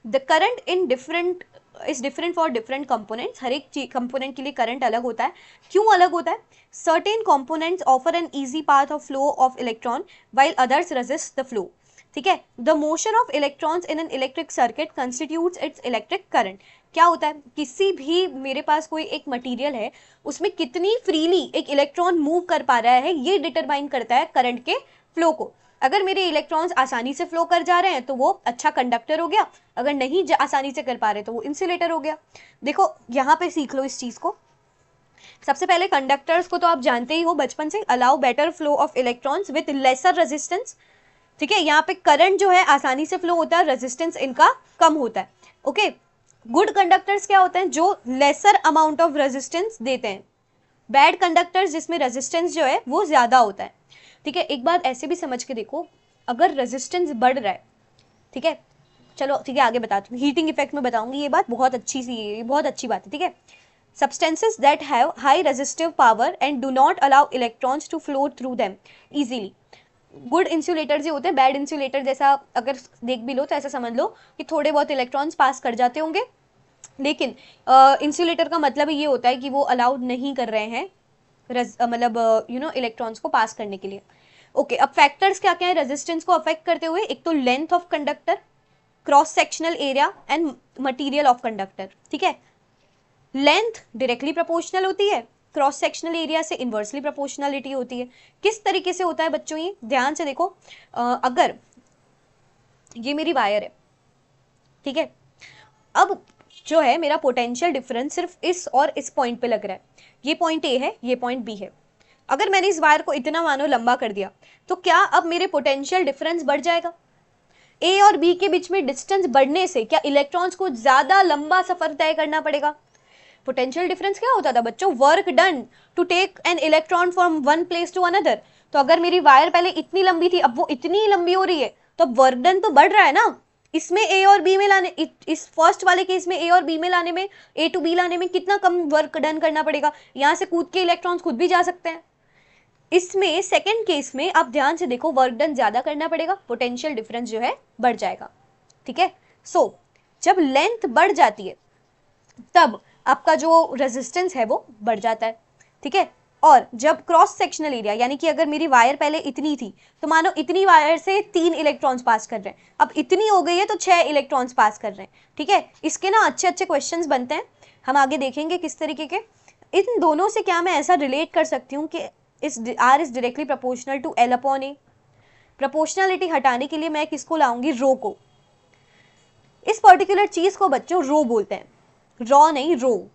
the current in different is different for different components. हर एक कंपोनेंट के लिए करंट अलग होता है। क्यों अलग होता है? Certain components offer an easy path of flow of electron while others resist the flow. ठीक है, the motion of electrons in an electric circuit constitutes it's electric current. क्या होता है, किसी भी मेरे पास कोई एक मटेरियल है, उसमें कितनी फ्रीली एक इलेक्ट्रॉन मूव कर पा रहा है, ये डिटरमाइन करता है करंट के फ्लो को। अगर मेरे इलेक्ट्रॉन्स आसानी से फ्लो कर जा रहे हैं तो वो अच्छा कंडक्टर हो गया, अगर नहीं आसानी से कर पा रहे तो वो इंसुलेटर हो गया। देखो यहाँ पे सीख लो इस चीज को। सबसे पहले कंडक्टर्स को तो आप जानते ही हो बचपन से, allow better flow of electrons with lesser resistance. ठीक है, यहाँ पे करंट जो है आसानी से फ्लो होता है, रेजिस्टेंस इनका कम होता है। ओके, गुड कंडक्टर्स क्या होते हैं, जो लेसर अमाउंट ऑफ रेजिस्टेंस देते हैं। बैड कंडक्टर्स जिसमें रेजिस्टेंस जो है वो ज्यादा होता है। ठीक है, एक बात ऐसे भी समझ के देखो, अगर रेजिस्टेंस बढ़ रहा है, ठीक है, चलो ठीक है आगे बताती हूँ, हीटिंग इफेक्ट में बताऊंगी, ये बात बहुत अच्छी सी, ये बहुत अच्छी बात है। ठीक है, substances that have high resistive power and do not allow electrons to flow through them easily। Good insulator जो होते हैं, बैड इंसुलेटर जैसा अगर देख भी लो तो ऐसा समझ लो कि थोड़े बहुत इलेक्ट्रॉन्स पास कर जाते होंगे, लेकिन इंसुलेटर का मतलब ये होता है कि वो अलाउड नहीं कर रहे हैं मतलब इलेक्ट्रॉन्स को पास करने के लिए। ओके, अब फैक्टर्स क्या क्या है रेजिस्टेंस को अफेक्ट करते हुए? एक तो length of conductor, cross sectional area and material of conductor. ठीक है, लेंथ डायरेक्टली प्रोपोर्शनल होती है, क्रॉस सेक्शनल एरिया से इन्वर्सली प्रोपोर्शनलिटी होती है। किस तरीके से होता है बच्चों, ये ध्यान से देखो। अगर ये मेरी वायर है, ठीक है, अब जो है मेरा पोटेंशियल डिफरेंस सिर्फ इस और इस पॉइंट पे लग रहा है, ये पॉइंट ए है, ये पॉइंट बी है। अगर मैंने इस वायर को इतना मानो लंबा कर दिया, तो क्या अब मेरे पोटेंशियल डिफरेंस बढ़ जाएगा? ए और बी के बीच में डिस्टेंस बढ़ने से क्या इलेक्ट्रॉन्स को ज्यादा लंबा सफर तय करना पड़ेगा? पोटेंशियल डिफरेंस क्या होता था बच्चों? Work done to take an electron from one place to another. तो अगर मेरी वायर पहले इतनी लंबी थी, अब वो इतनी लंबी हो रही है, तो वर्क डन तो बढ़ रहा है ना। इसमें ए और बी में लाने, इस फर्स्ट वाले केस में ए और बी में लाने में, ए टू बी लाने में कितना कम वर्क डन करना पड़ेगा? यहां से कूद के इलेक्ट्रॉन्स खुद भी जा सकते हैं। इसमें सेकेंड केस में आप ध्यान से देखो, वर्क डन ज्यादा करना पड़ेगा, पोटेंशियल डिफरेंस जो है बढ़ जाएगा। ठीक है, सो जब लेंथ बढ़ जाती है तब आपका जो रेजिस्टेंस है वो बढ़ जाता है। ठीक है, और जब क्रॉस सेक्शनल एरिया, यानी कि अगर मेरी वायर पहले इतनी थी, तो मानो इतनी वायर से 3 इलेक्ट्रॉन्स पास कर रहे हैं, अब इतनी हो गई है तो 6 इलेक्ट्रॉन्स पास कर रहे हैं। ठीक है, इसके ना अच्छे अच्छे क्वेश्चंस बनते हैं, हम आगे देखेंगे किस तरीके के। इन दोनों से क्या मैं ऐसा रिलेट कर सकती हूँ कि R is directly proportional to L upon A. Proportionality हटाने के लिए मैं किसको लाऊंगी? रो को। इस पर्टिकुलर चीज को बच्चों रो बोलते हैं, रॉ नहीं, रो।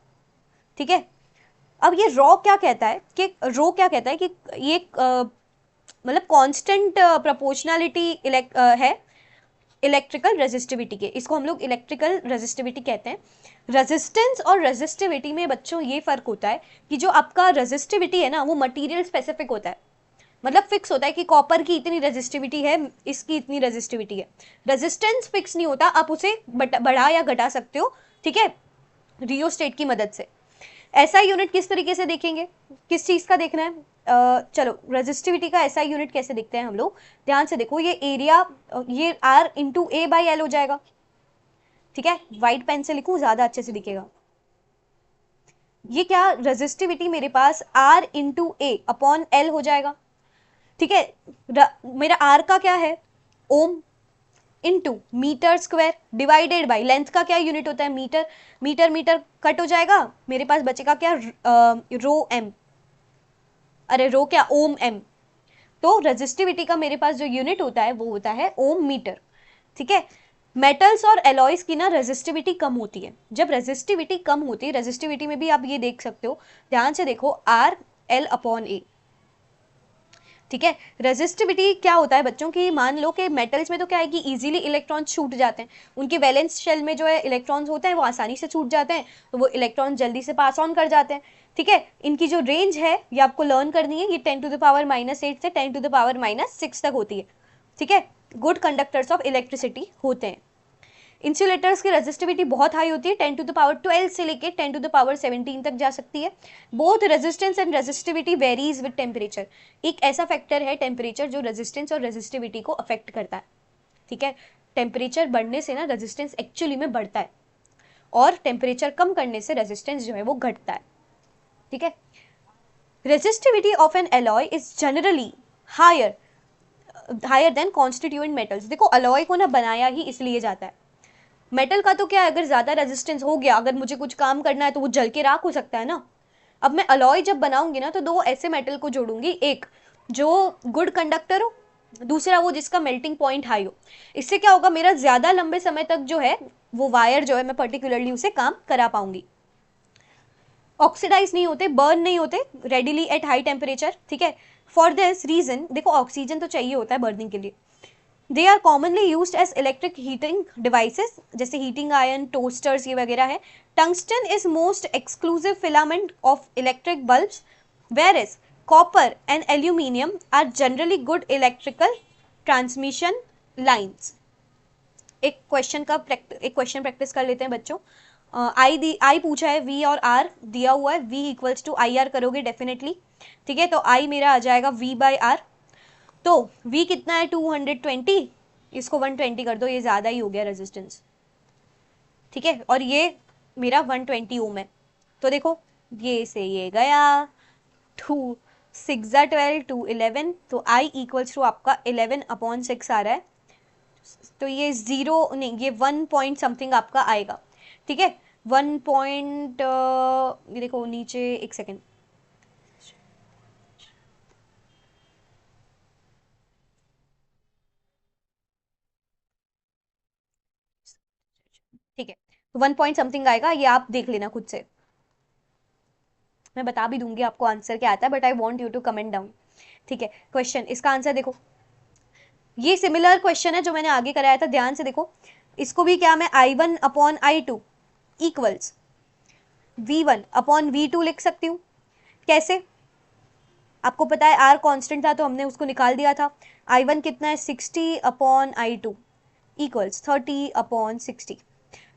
ठीक है, अब ये रॉ क्या कहता है कि रो क्या कहता है कि ये मतलब कांस्टेंट प्रोपोर्शनलिटी है इलेक्ट्रिकल रेजिस्टिविटी के, इसको हम लोग इलेक्ट्रिकल रेजिस्टिविटी कहते हैं। रेजिस्टेंस और रेजिस्टिविटी में बच्चों ये फर्क होता है कि जो आपका रेजिस्टिविटी है ना, वो मटेरियल स्पेसिफिक होता है, मतलब फिक्स होता है कि कॉपर की इतनी रेजिस्टिविटी है, इसकी इतनी रेजिस्टिविटी है। रेजिस्टेंस फिक्स नहीं होता, आप उसे बढ़ा या घटा सकते हो। ठीक है, रियोस्टेट की मदद से। ऐसा यूनिट किस तरीके से देखेंगे, किस चीज का देखना है? चलो रेजिस्टिविटी का ऐसा यूनिट कैसे दिखते हैं हम लोग, ध्यान से देखो, ये एरिया, ये R into A by L हो जाएगा, ठीक है, व्हाइट पेन से लिखूं ज्यादा अच्छे से दिखेगा। ये क्या रेजिस्टिविटी मेरे पास R into A upon L हो जाएगा, ठीक है। मेरा R का क्या है, ohm, into metre square divided by length का क्या यूनिट होता है, मीटर, मीटर मीटर कट हो जाएगा, मेरे पास बचेगा क्या, रो एम, अरे रो क्या, ओम एम। तो रेजिस्टिविटी का मेरे पास जो यूनिट होता है वो होता है ओम मीटर, ठीक है। मेटल्स और एलॉयज की ना रेजिस्टिविटी कम होती है, जब रेजिस्टिविटी कम होती है, रेजिस्टिविटी में भी आप ये देख सकते हो, ध्यान से देखो, आर एल अपॉन ए, ठीक है। रेजिस्टिविटी क्या होता है बच्चों की, मान लो कि मेटल्स में तो क्या है कि इजीली इलेक्ट्रॉन छूट जाते हैं, उनके वैलेंस शेल में जो है इलेक्ट्रॉन्स होते हैं वो आसानी से छूट जाते हैं, तो वो इलेक्ट्रॉन जल्दी से पास ऑन कर जाते हैं, ठीक है। इनकी जो रेंज है ये आपको लर्न करनी है, ये 10⁻⁻8 से 10⁻⁻6 तक होती है, ठीक है। गुड कंडक्टर्स ऑफ इलेक्ट्रिसिटी होते हैं। इंसुलेटर्स की रेजिस्टिविटी बहुत हाई होती है, 10⁻12 से लेके 10⁻17 तक जा सकती है। Both resistance and resistivity varies with temperature, एक ऐसा फैक्टर है टेम्परेचर जो रेजिस्टेंस और रेजिस्टिविटी को अफेक्ट करता है, ठीक है। टेम्परेचर बढ़ने से ना रेजिस्टेंस एक्चुअली में बढ़ता है, और टेम्परेचर कम करने से रेजिस्टेंस जो है वो घटता है, ठीक है। Resistivity of an alloy is generally higher than constituent metals. देखो अलॉय को ना बनाया ही इसलिए जाता है, मेटल का तो क्या है, अगर ज्यादा रेजिस्टेंस हो गया, अगर मुझे कुछ काम करना है तो वो जल के राख हो सकता है ना। अब मैं अलॉय जब बनाऊंगी ना तो दो ऐसे मेटल को जोड़ूंगी, एक जो गुड कंडक्टर हो, दूसरा वो जिसका मेल्टिंग पॉइंट हाई हो। इससे क्या होगा, मेरा ज्यादा लंबे समय तक जो है वो वायर जो है मैं पर्टिकुलरली उसे काम करा पाऊंगी। ऑक्सीडाइज नहीं होते, बर्न नहीं होते रेडिली एट हाई टेम्परेचर, ठीक है। फॉर दिस रीजन, देखो ऑक्सीजन तो चाहिए होता है बर्निंग के लिए, they are commonly used as electric heating devices, जैसे हीटिंग आयन, टोस्टर्स ये वगैरह है। Tungsten is most exclusive filament of electric bulbs, where is copper and aluminium are generally good electrical transmission lines. एक क्वेश्चन प्रैक्टिस कर लेते हैं बच्चों। आई पूछा है, वी और आर दिया हुआ है, V equals to I R करोगे डेफिनेटली, ठीक है। तो आई मेरा आ जाएगा वी बाई आर, तो V कितना है 220, इसको 120 कर दो, ये ज्यादा ही हो गया रेजिस्टेंस, ठीक है। और ये मेरा 120 ओम है, तो देखो ये से ये गया, 2 6 12 2 11, तो I इक्वल्स टू आपका 11/6 आ रहा है, तो ये 0 नहीं, ये 1 पॉइंट समथिंग आपका आएगा, ठीक है। 1 पॉइंट, ये देखो नीचे, एक सेकेंड, ठीक है, तो 1 पॉइंट समथिंग आएगा, ये आप देख लेना खुद से, मैं बता भी दूंगी आपको आंसर क्या आता है, but I want you to comment down, ठीक है। क्वेश्चन, इसका आंसर देखो, ये सिमिलर क्वेश्चन है जो मैंने आगे कराया था, ध्यान से देखो। इसको भी क्या मैं I1/I2 इक्वल्स V1/V2 लिख सकती हूँ, कैसे, आपको पता है R कांस्टेंट था तो हमने उसको निकाल दिया था। I1 कितना है, 60/I2 इक्वल्स 30/60।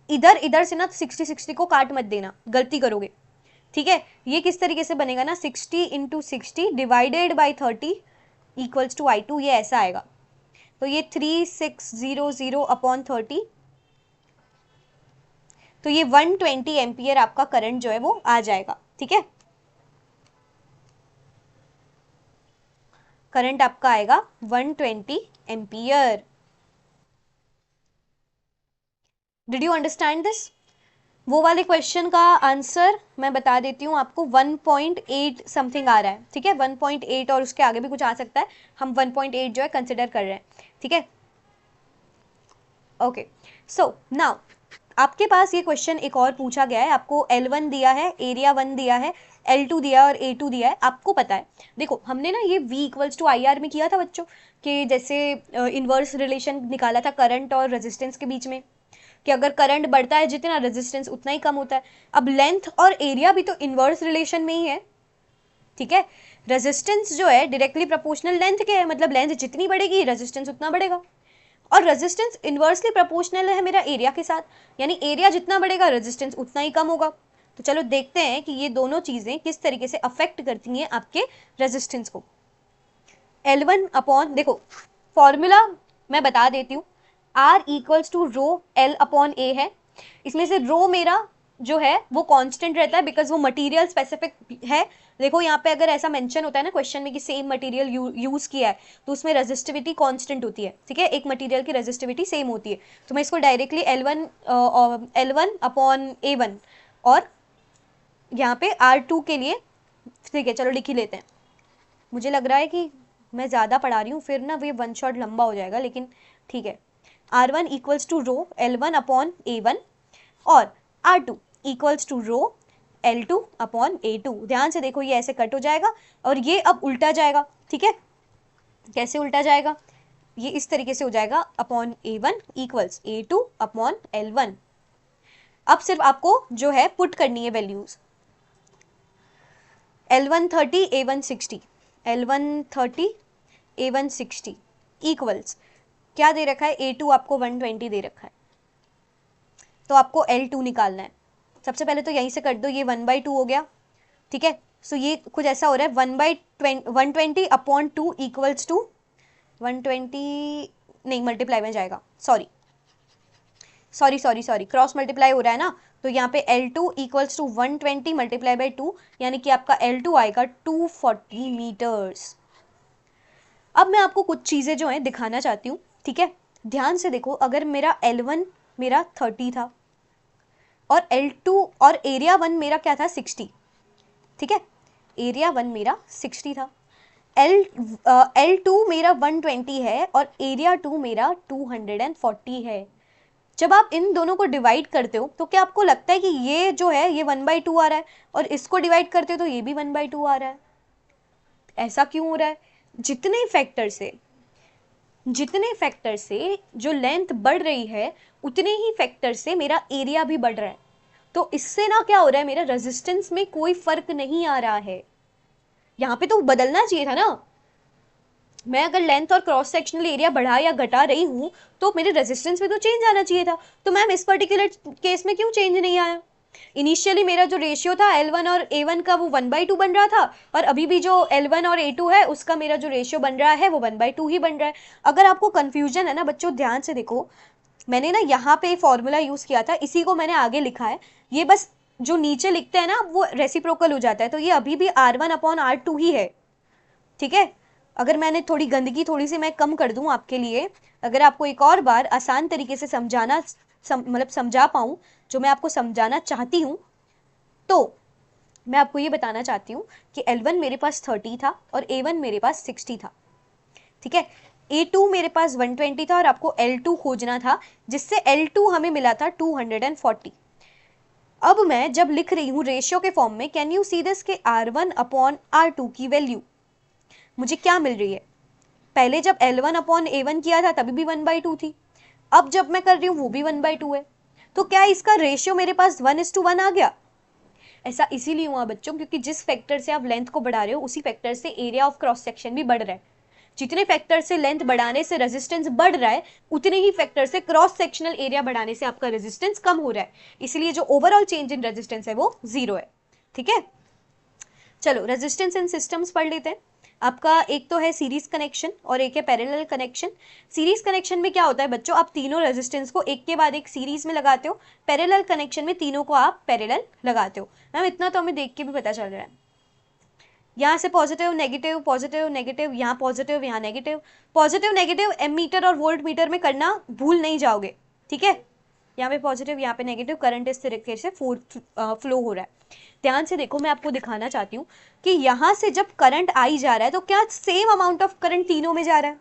इधर इधर से ना 60 को काट मत देना, गलती करोगे, ठीक है। ये किस तरीके से बनेगा ना, 60 × 60 divided by 30 equals to I2, ये ऐसा आएगा, तो ये 3600/30, तो ये 120 एम्पियर आपका करंट जो है वो आ जाएगा, ठीक है। करंट आपका आएगा 120 ampere. Did you understand this? वो वाले क्वेश्चन का आंसर मैं बता देती हूँ आपको, 1.8 समथिंग आ रहा है, ठीक है, 1.8 और उसके आगे भी कुछ आ सकता है, हम 1.8 जो है कंसिडर कर रहे हैं, ठीक है। ओके, सो नाउ आपके पास ये क्वेश्चन एक और पूछा गया है, आपको L1 दिया है, एरिया 1 दिया है, L2 दिया है और A2 दिया है, आपको पता है। देखो हमने ना ये V इक्वल्स टू IR में किया था बच्चों, कि जैसे इनवर्स रिलेशन निकाला था करंट और रेजिस्टेंस के बीच में, कि अगर करंट बढ़ता है जितना, रेजिस्टेंस उतना ही कम होता है। अब लेंथ और एरिया भी तो इनवर्स रिलेशन में ही है, ठीक है। रेजिस्टेंस जो है डायरेक्टली प्रोपोर्शनल लेंथ के है, मतलब लेंथ जितनी बढ़ेगी रेजिस्टेंस उतना बढ़ेगा, और रेजिस्टेंस इनवर्सली प्रोपोर्शनल है मेरा एरिया के साथ, यानी एरिया जितना बढ़ेगा रेजिस्टेंस उतना ही कम होगा। तो चलो देखते हैं कि ये दोनों चीजें किस तरीके से अफेक्ट करती हैं आपके रेजिस्टेंस को। L1 अपॉन, देखो फॉर्मूला मैं बता देती हूँ, R equals to rho L upon A है। इसमें से रो मेरा जो है वो कांस्टेंट रहता है बिकॉज वो मटेरियल स्पेसिफिक है। देखो यहाँ पे अगर ऐसा मेंशन होता है ना क्वेश्चन में कि सेम मटेरियल यूज किया है, तो उसमें रेजिस्टिविटी कांस्टेंट होती है, ठीक है, एक मटेरियल की रेजिस्टिविटी सेम होती है। तो मैं इसको डायरेक्टली L1 अपॉन A1 और यहाँ पे R2 के लिए, ठीक है चलो लिख ही लेते हैं। मुझे लग रहा है कि मैं ज़्यादा पढ़ा रही हूँ, फिर ना ये वन शॉट लंबा हो जाएगा, लेकिन ठीक है। R1 equals to row L1 upon A1 और R2 equals to row L2 upon A2। ध्यान से देखो, ये ऐसे कट हो जाएगा और ये अब उल्टा जाएगा, ठीक है। कैसे उल्टा जाएगा, ये इस तरीके से हो जाएगा, upon A1 equals A2 upon L1। अब सिर्फ आपको जो है पुट करनी है values, L1 30 A1 60, L1 30 A1 60 equals क्या दे रखा है, A2 आपको 120 दे रखा है, तो आपको L2 निकालना है। सबसे पहले तो यहीं से कर दो, ये 1/2 हो गया, ठीक है। सो ये कुछ ऐसा हो रहा है 1/120 अपॉन 2 इक्वल्स टू 120, नहीं मल्टीप्लाई में जाएगा, सॉरी क्रॉस मल्टीप्लाई हो रहा है ना, तो यहाँ पे L2 equals to 120 multiply by 2, यानी कि आपका L2 आएगा 240 मीटर्स। अब मैं आपको कुछ चीजें जो है दिखाना चाहती हूँ, ठीक है। ध्यान से देखो, अगर मेरा L1 मेरा 30 था और L2 और एरिया 1 मेरा क्या था 60, ठीक है, एरिया 1 मेरा 60 था। L2 मेरा 120 है और एरिया 2 मेरा 240 है। जब आप इन दोनों को डिवाइड करते हो तो क्या आपको लगता है कि ये जो है ये 1/2 आ रहा है, और इसको डिवाइड करते हो तो ये भी 1/2 आ रहा है? ऐसा क्यों हो रहा है? जितने फैक्टर से जो लेंथ बढ़ रही है, उतने ही फैक्टर से मेरा एरिया भी बढ़ रहा है। तो इससे ना क्या हो रहा है, मेरा रेजिस्टेंस में कोई फर्क नहीं आ रहा है। यहाँ पे तो बदलना चाहिए था ना, मैं अगर लेंथ और क्रॉस सेक्शनल एरिया बढ़ा या घटा रही हूँ तो मेरे रेजिस्टेंस में तो चेंज आना चाहिए था। तो मैम इस पर्टिकुलर केस में क्यों चेंज नहीं आया? इनिशियली मेरा जो रेशियो था L1 और A1 का वो 1/2 बन रहा था, और अभी भी जो L1 और A2 है उसका मेरा जो रेशियो बन रहा है वो 1/2 ही बन रहा है। अगर आपको कंफ्यूजन है ना बच्चों, ध्यान से देखो, मैंने ना यहाँ पे फॉर्मूला यूज किया था, इसी को मैंने आगे लिखा है। ये बस जो नीचे लिखते हैं ना वो रेसिप्रोकल हो जाता है, तो ये अभी भी R1 अपॉन R2 ही है, ठीक है। अगर मैंने थोड़ी गंदगी थोड़ी सी मैं कम कर दूं आपके लिए, अगर आपको एक और बार आसान तरीके से समझाना मतलब समझा पाऊं जो मैं आपको समझाना चाहती हूं, तो मैं आपको ये बताना चाहती हूँ कि L1 मेरे पास 30 था और A1 मेरे पास 60 था, ठीक है। A2 मेरे पास 120 था और आपको L2 खोजना था, जिससे L2 हमें मिला था 240। अब मैं जब लिख रही हूँ रेशियो के फॉर्म में, कैन यू सी दिस के R1 अपॉन R2 की वैल्यू मुझे क्या मिल रही है? पहले जब L1 अपॉन A1 किया था तभी भी 1/2 थी, अब जब मैं कर रही हूँ वो भी 1/2 है। तो क्या इसका रेशियो मेरे पास 1:1 आ गया? ऐसा इसीलिए हुआ बच्चों, क्योंकि जिस फैक्टर से आप लेंथ को बढ़ा रहे हो उसी फैक्टर से एरिया ऑफ क्रॉस सेक्शन भी बढ़ रहा है। जितने फैक्टर से लेंथ बढ़ाने से रेजिस्टेंस बढ़ रहा है, उतने ही फैक्टर से क्रॉस सेक्शनल एरिया बढ़ाने से आपका रेजिस्टेंस कम हो रहा है। इसलिए जो ओवरऑल चेंज इन रेजिस्टेंस है वो 0 है, ठीक है। चलो रेजिस्टेंस इन सिस्टम्स पढ़ लेते हैं। आपका एक तो है सीरीज कनेक्शन और एक है पैरेलल कनेक्शन। सीरीज कनेक्शन में क्या होता है बच्चों, आप तीनों रेजिस्टेंस को एक के बाद एक सीरीज में लगाते हो। पैरेलल कनेक्शन में तीनों को आप पैरेलल लगाते हो। मैम इतना तो हमें देख के भी पता चल रहा है, यहाँ से पॉजिटिव नेगेटिव पॉजिटिव नेगेटिव, यहाँ पॉजिटिव यहाँ नेगेटिव, पॉजिटिव नेगेटिव एमीटर और वोल्ट मीटर में करना भूल नहीं जाओगे, ठीक है। यहाँ पे पॉजिटिव यहाँ पे नेगेटिव, करंट इस तरीके से फ्लो हो रहा है। ध्यान से देखो, मैं आपको दिखाना चाहती हूँ कि यहाँ से जब करंट आई जा रहा है तो क्या सेम अमाउंट ऑफ करंट तीनों में जा रहा है,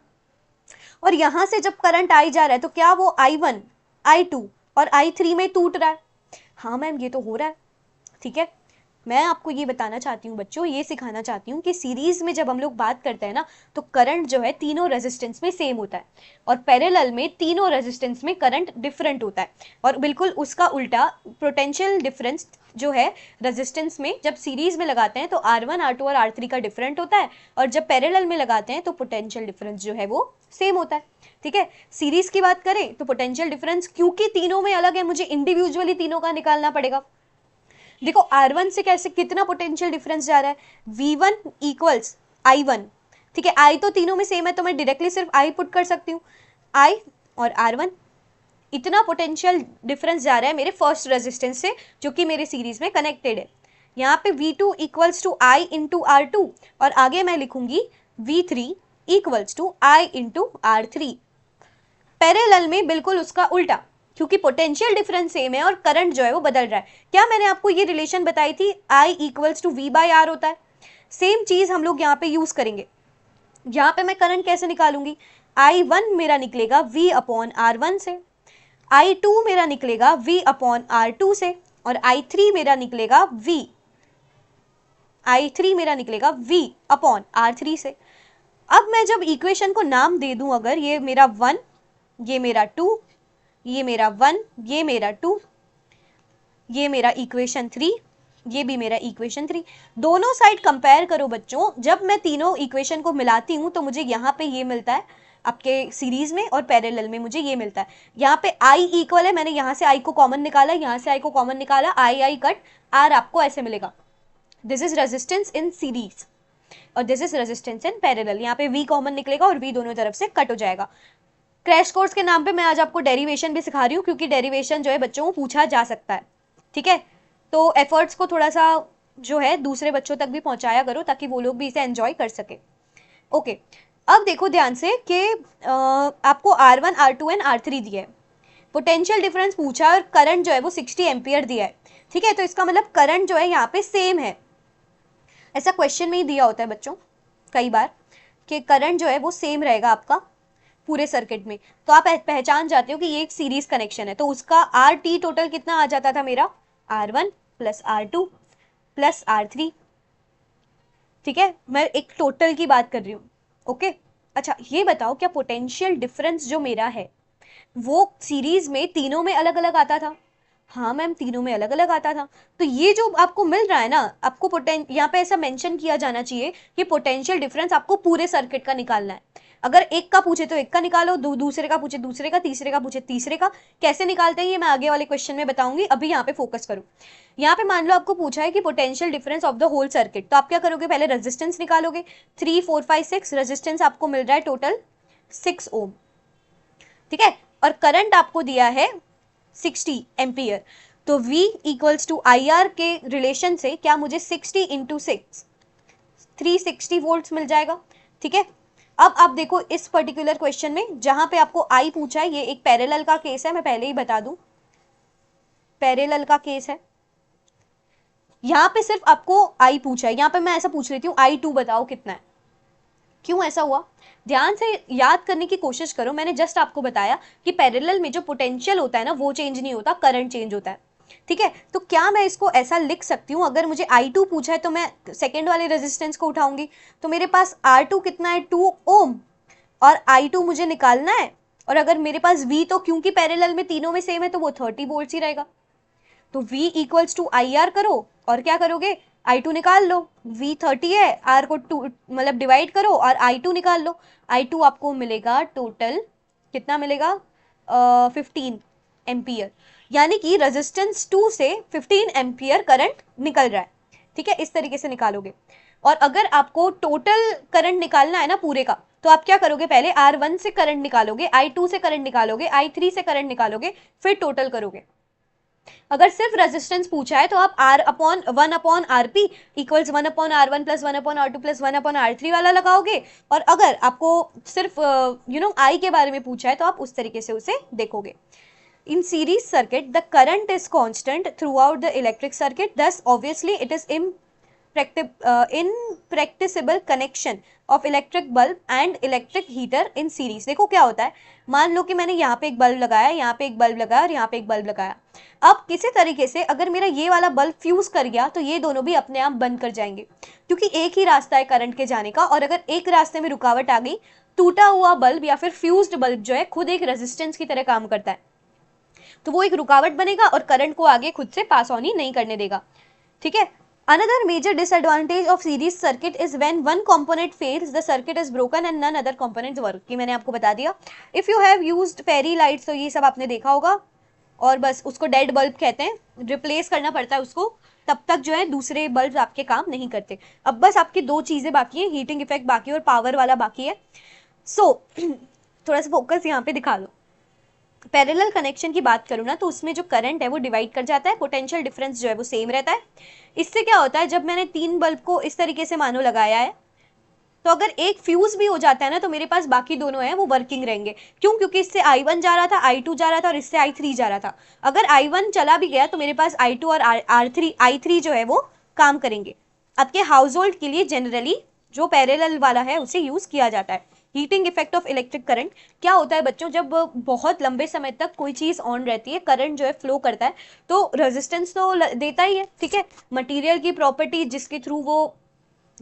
और यहाँ से जब करंट आई जा रहा है तो क्या वो I1 I2 और I3 में टूट रहा है? हाँ मैम ये तो हो रहा है, ठीक है। मैं आपको ये बताना चाहती हूँ बच्चों, ये सिखाना चाहती हूँ कि सीरीज में जब हम लोग बात करते हैं ना तो करंट जो है तीनों रेजिस्टेंस में सेम होता है, और पैरेलल में तीनों रेजिस्टेंस में करंट डिफरेंट होता है। और बिल्कुल उसका उल्टा पोटेंशियल डिफरेंस जो है रेजिस्टेंस में जब सीरीज में लगाते हैं तो R1 R2 और R3 का डिफरेंट होता है, और जब पैरेलल में लगाते हैं तो पोटेंशियल डिफरेंस जो है वो सेम होता है, ठीक है। सीरीज की बात करें तो पोटेंशियल डिफरेंस क्योंकि तीनों में अलग है, मुझे इंडिविजुअली तीनों का निकालना पड़ेगा। देखो R1 से कैसे कितना पोटेंशियल डिफरेंस जा रहा है, V1 इक्वल्स I1, ठीक है, I तो तीनों में सेम है तो मैं डायरेक्टली सिर्फ I पुट कर सकती हूँ, I और R1, इतना पोटेंशियल डिफरेंस जा रहा है मेरे फर्स्ट रेजिस्टेंस से जो कि मेरे सीरीज में कनेक्टेड है। यहाँ पे V2 equals to I into R2 और आगे मैं लिखूंगी V3 equals to I into R3। Parallel में बिल्कुल उसका उल्टा, क्योंकि पोटेंशियल डिफरेंस सेम है और करंट जो है वो बदल रहा है। क्या मैंने आपको ये रिलेशन बताई थी, I equals to V by R होता है, सेम चीज हम लोग यहाँ पे यूज करेंगे। यहाँ पे मैं करंट कैसे निकालूंगी, I1 मेरा निकलेगा V अपॉन R1 से, I2 मेरा निकलेगा V अपॉन R2 से और I3 मेरा निकलेगा V अपॉन R3 से। अब मैं जब इक्वेशन को नाम दे दूं, अगर ये मेरा 1, ये मेरा 2, ये मेरा 1, ये मेरा 2, ये मेरा इक्वेशन 3, ये भी मेरा इक्वेशन 3, दोनों साइड कंपेयर करो बच्चों। जब मैं तीनों इक्वेशन को मिलाती हूं तो मुझे यहाँ पे ये मिलता है आपके सीरीज में और पैरेलल में मुझे ये मिलता है। यहाँ पे I इक्वल है, मैंने यहाँ से I को कॉमन निकाला, यहाँ से I को कॉमन निकाला, I कट, R आपको ऐसे मिलेगा। This is resistance in series और this is resistance in parallel. यहाँ पे V कॉमन निकलेगा और V दोनों तरफ से कट हो जाएगा। क्रैश कोर्स के नाम पे मैं आज आपको डेरिवेशन भी सिखा रही हूँ, क्योंकि डेरिवेशन जो है बच्चों को पूछा जा सकता है, ठीक है। तो एफर्ट्स को थोड़ा सा जो है दूसरे बच्चों तक भी पहुंचाया करो ताकि वो लोग भी इसे एंजॉय कर सके। ओके, अब देखो ध्यान से कि आपको R1, R2 एंड R3 दिया है, पोटेंशियल डिफरेंस पूछा और करंट जो है वो 60 एम्पियर दिया है, ठीक है। तो इसका मतलब करंट जो है यहाँ पे सेम है, ऐसा क्वेश्चन में ही दिया होता है बच्चों कई बार कि करंट जो है वो सेम रहेगा आपका पूरे सर्किट में। तो आप पहचान जाते हो कि ये एक सीरीज कनेक्शन है। तो उसका RT टोटल कितना आ जाता था मेरा, R1 plus R2 plus R3, ठीक है। मैं एक टोटल की बात कर रही हूँ, ओके। अच्छा ये बताओ, क्या पोटेंशियल डिफरेंस जो मेरा है वो सीरीज में तीनों में अलग अलग आता था? हाँ मैम, तीनों में अलग अलग आता था। तो ये जो आपको मिल रहा है ना, आपको यहाँ पे ऐसा मेंशन किया जाना चाहिए कि पोटेंशियल डिफरेंस आपको पूरे सर्किट का निकालना है। अगर एक का पूछे तो एक का निकालो, दूसरे का पूछे दूसरे का, तीसरे का पूछे तीसरे का। कैसे निकालते हैं ये मैं आगे वाले क्वेश्चन में बताऊंगी, अभी यहाँ पे फोकस करो। यहाँ पे मान लो आपको पूछा है कि potential difference of the whole circuit, तो आप क्या करोगे, पहले रेजिस्टेंस निकालोगे। 3, 4, 5, 6 रेजिस्टेंस आपको मिल रहा है टोटल 6 ओम, ठीक है। और करंट आपको दिया है 60 एम्पियर। तो V इक्वल्स टू IR के रिलेशन से क्या मुझे 60 इंटू 6 360 वोल्ट्स मिल जाएगा, ठीक है। अब आप देखो इस पर्टिकुलर क्वेश्चन में जहां पे आपको I पूछा है, ये एक पैरेलल का केस है, मैं पहले ही बता दूं पैरेलल का केस है। यहाँ पे सिर्फ आपको I पूछा है, यहाँ पे मैं ऐसा पूछ लेती हूँ I2 बताओ कितना है। क्यों ऐसा हुआ, ध्यान से याद करने की कोशिश करो। मैंने जस्ट आपको बताया कि पैरेलल में जो पोटेंशियल होता है ना वो चेंज नहीं होता, करंट चेंज होता है, ठीक है। तो क्या मैं इसको ऐसा लिख सकती हूँ, अगर मुझे I2 पूछा है तो मैं सेकेंड वाले रेजिस्टेंस को उठाऊंगी, तो मेरे पास R2 कितना है, 2 ओम, और I2 मुझे निकालना है। और अगर मेरे पास V, तो क्योंकि पैरेलल में तीनों में सेम है तो वो 30 वोल्ट ही रहेगा। तो V इक्वल्स टू IR करो और क्या करोगे, I2 निकाल लो। V 30 है, R को 2 मतलब डिवाइड करो और I2 निकाल लो। I2 आपको मिलेगा टोटल कितना मिलेगा, 15 एम्पियर, यानी कि रेजिस्टेंस 2 से 15 एम्पियर करंट निकल रहा है, ठीक है। इस तरीके से निकालोगे। और अगर आपको टोटल करंट निकालना है ना पूरे का, तो आप क्या करोगे, पहले R1 से करंट निकालोगे, I2 से करंट निकालोगे, I3 से करंट निकालोगे, फिर टोटल करोगे। अगर सिर्फ रेजिस्टेंस पूछा है तो आप R/1 upon RP equals 1 upon R1 plus 1 upon R2 plus 1 upon R3 वाला लगाओगे। और अगर आपको सिर्फ I के बारे में पूछा है तो आप उस तरीके से उसे देखोगे। In series circuit, the current is constant throughout the electric circuit. Thus, obviously, it is impracticable connection of electric bulb and electric heater in series. देखो क्या होता है, मान लो कि मैंने यहाँ पे एक बल्ब लगाया, यहाँ पे एक बल्ब लगाया और यहाँ पे एक बल्ब लगाया। अब किसी तरीके से अगर मेरा ये वाला बल्ब फ्यूज कर गया तो ये दोनों भी अपने आप बंद कर जाएंगे, क्योंकि एक ही रास्ता है करंट के जाने का। और अगर एक रास्ते में रुकावट आ गई, टूटा हुआ बल्ब या फिर फ्यूज्ड बल्ब जो है खुद एक रेजिस्टेंस की तरह काम करता है, तो वो एक रुकावट बनेगा और करंट को आगे खुद से पास ऑन ही नहीं करने देगा, ठीक है। Another major disadvantage of series circuit is when one component fails, the circuit is broken and none other components work. कि मैंने आपको बता दिया। If you have used fairy lights, तो ये सब आपने देखा होगा, और बस उसको डेड बल्ब कहते हैं, रिप्लेस करना पड़ता है उसको, तब तक जो है दूसरे बल्ब आपके काम नहीं करते। अब बस आपकी दो चीजें बाकी है, हीटिंग इफेक्ट बाकी है और पावर वाला बाकी है। सो थोड़ा सा फोकस यहाँ पे दिखा लो। पैरेलल कनेक्शन की बात करूँ ना, तो उसमें जो करंट है वो डिवाइड कर जाता है, पोटेंशियल डिफरेंस जो है वो सेम रहता है। इससे क्या होता है, जब मैंने 3 बल्ब को इस तरीके से मानो लगाया है, तो अगर एक फ्यूज भी हो जाता है ना, तो मेरे पास बाकी दोनों हैं वो वर्किंग रहेंगे। क्यों? क्योंकि इससे I1 जा रहा था, I2 जा रहा था और इससे I3 जा रहा था। अगर I1 चला भी गया तो मेरे पास I2 और I3 जो है वो काम करेंगे। आपके हाउस होल्ड के लिए जनरली जो पैरेलल वाला है उसे यूज किया जाता है। Heating effect of electric current क्या होता है बच्चों, जब बहुत लंबे समय तक कोई चीज ऑन रहती है, करंट जो है फ्लो करता है, तो रेजिस्टेंस तो देता ही है, ठीक है। मटेरियल की प्रॉपर्टी जिसके थ्रू वो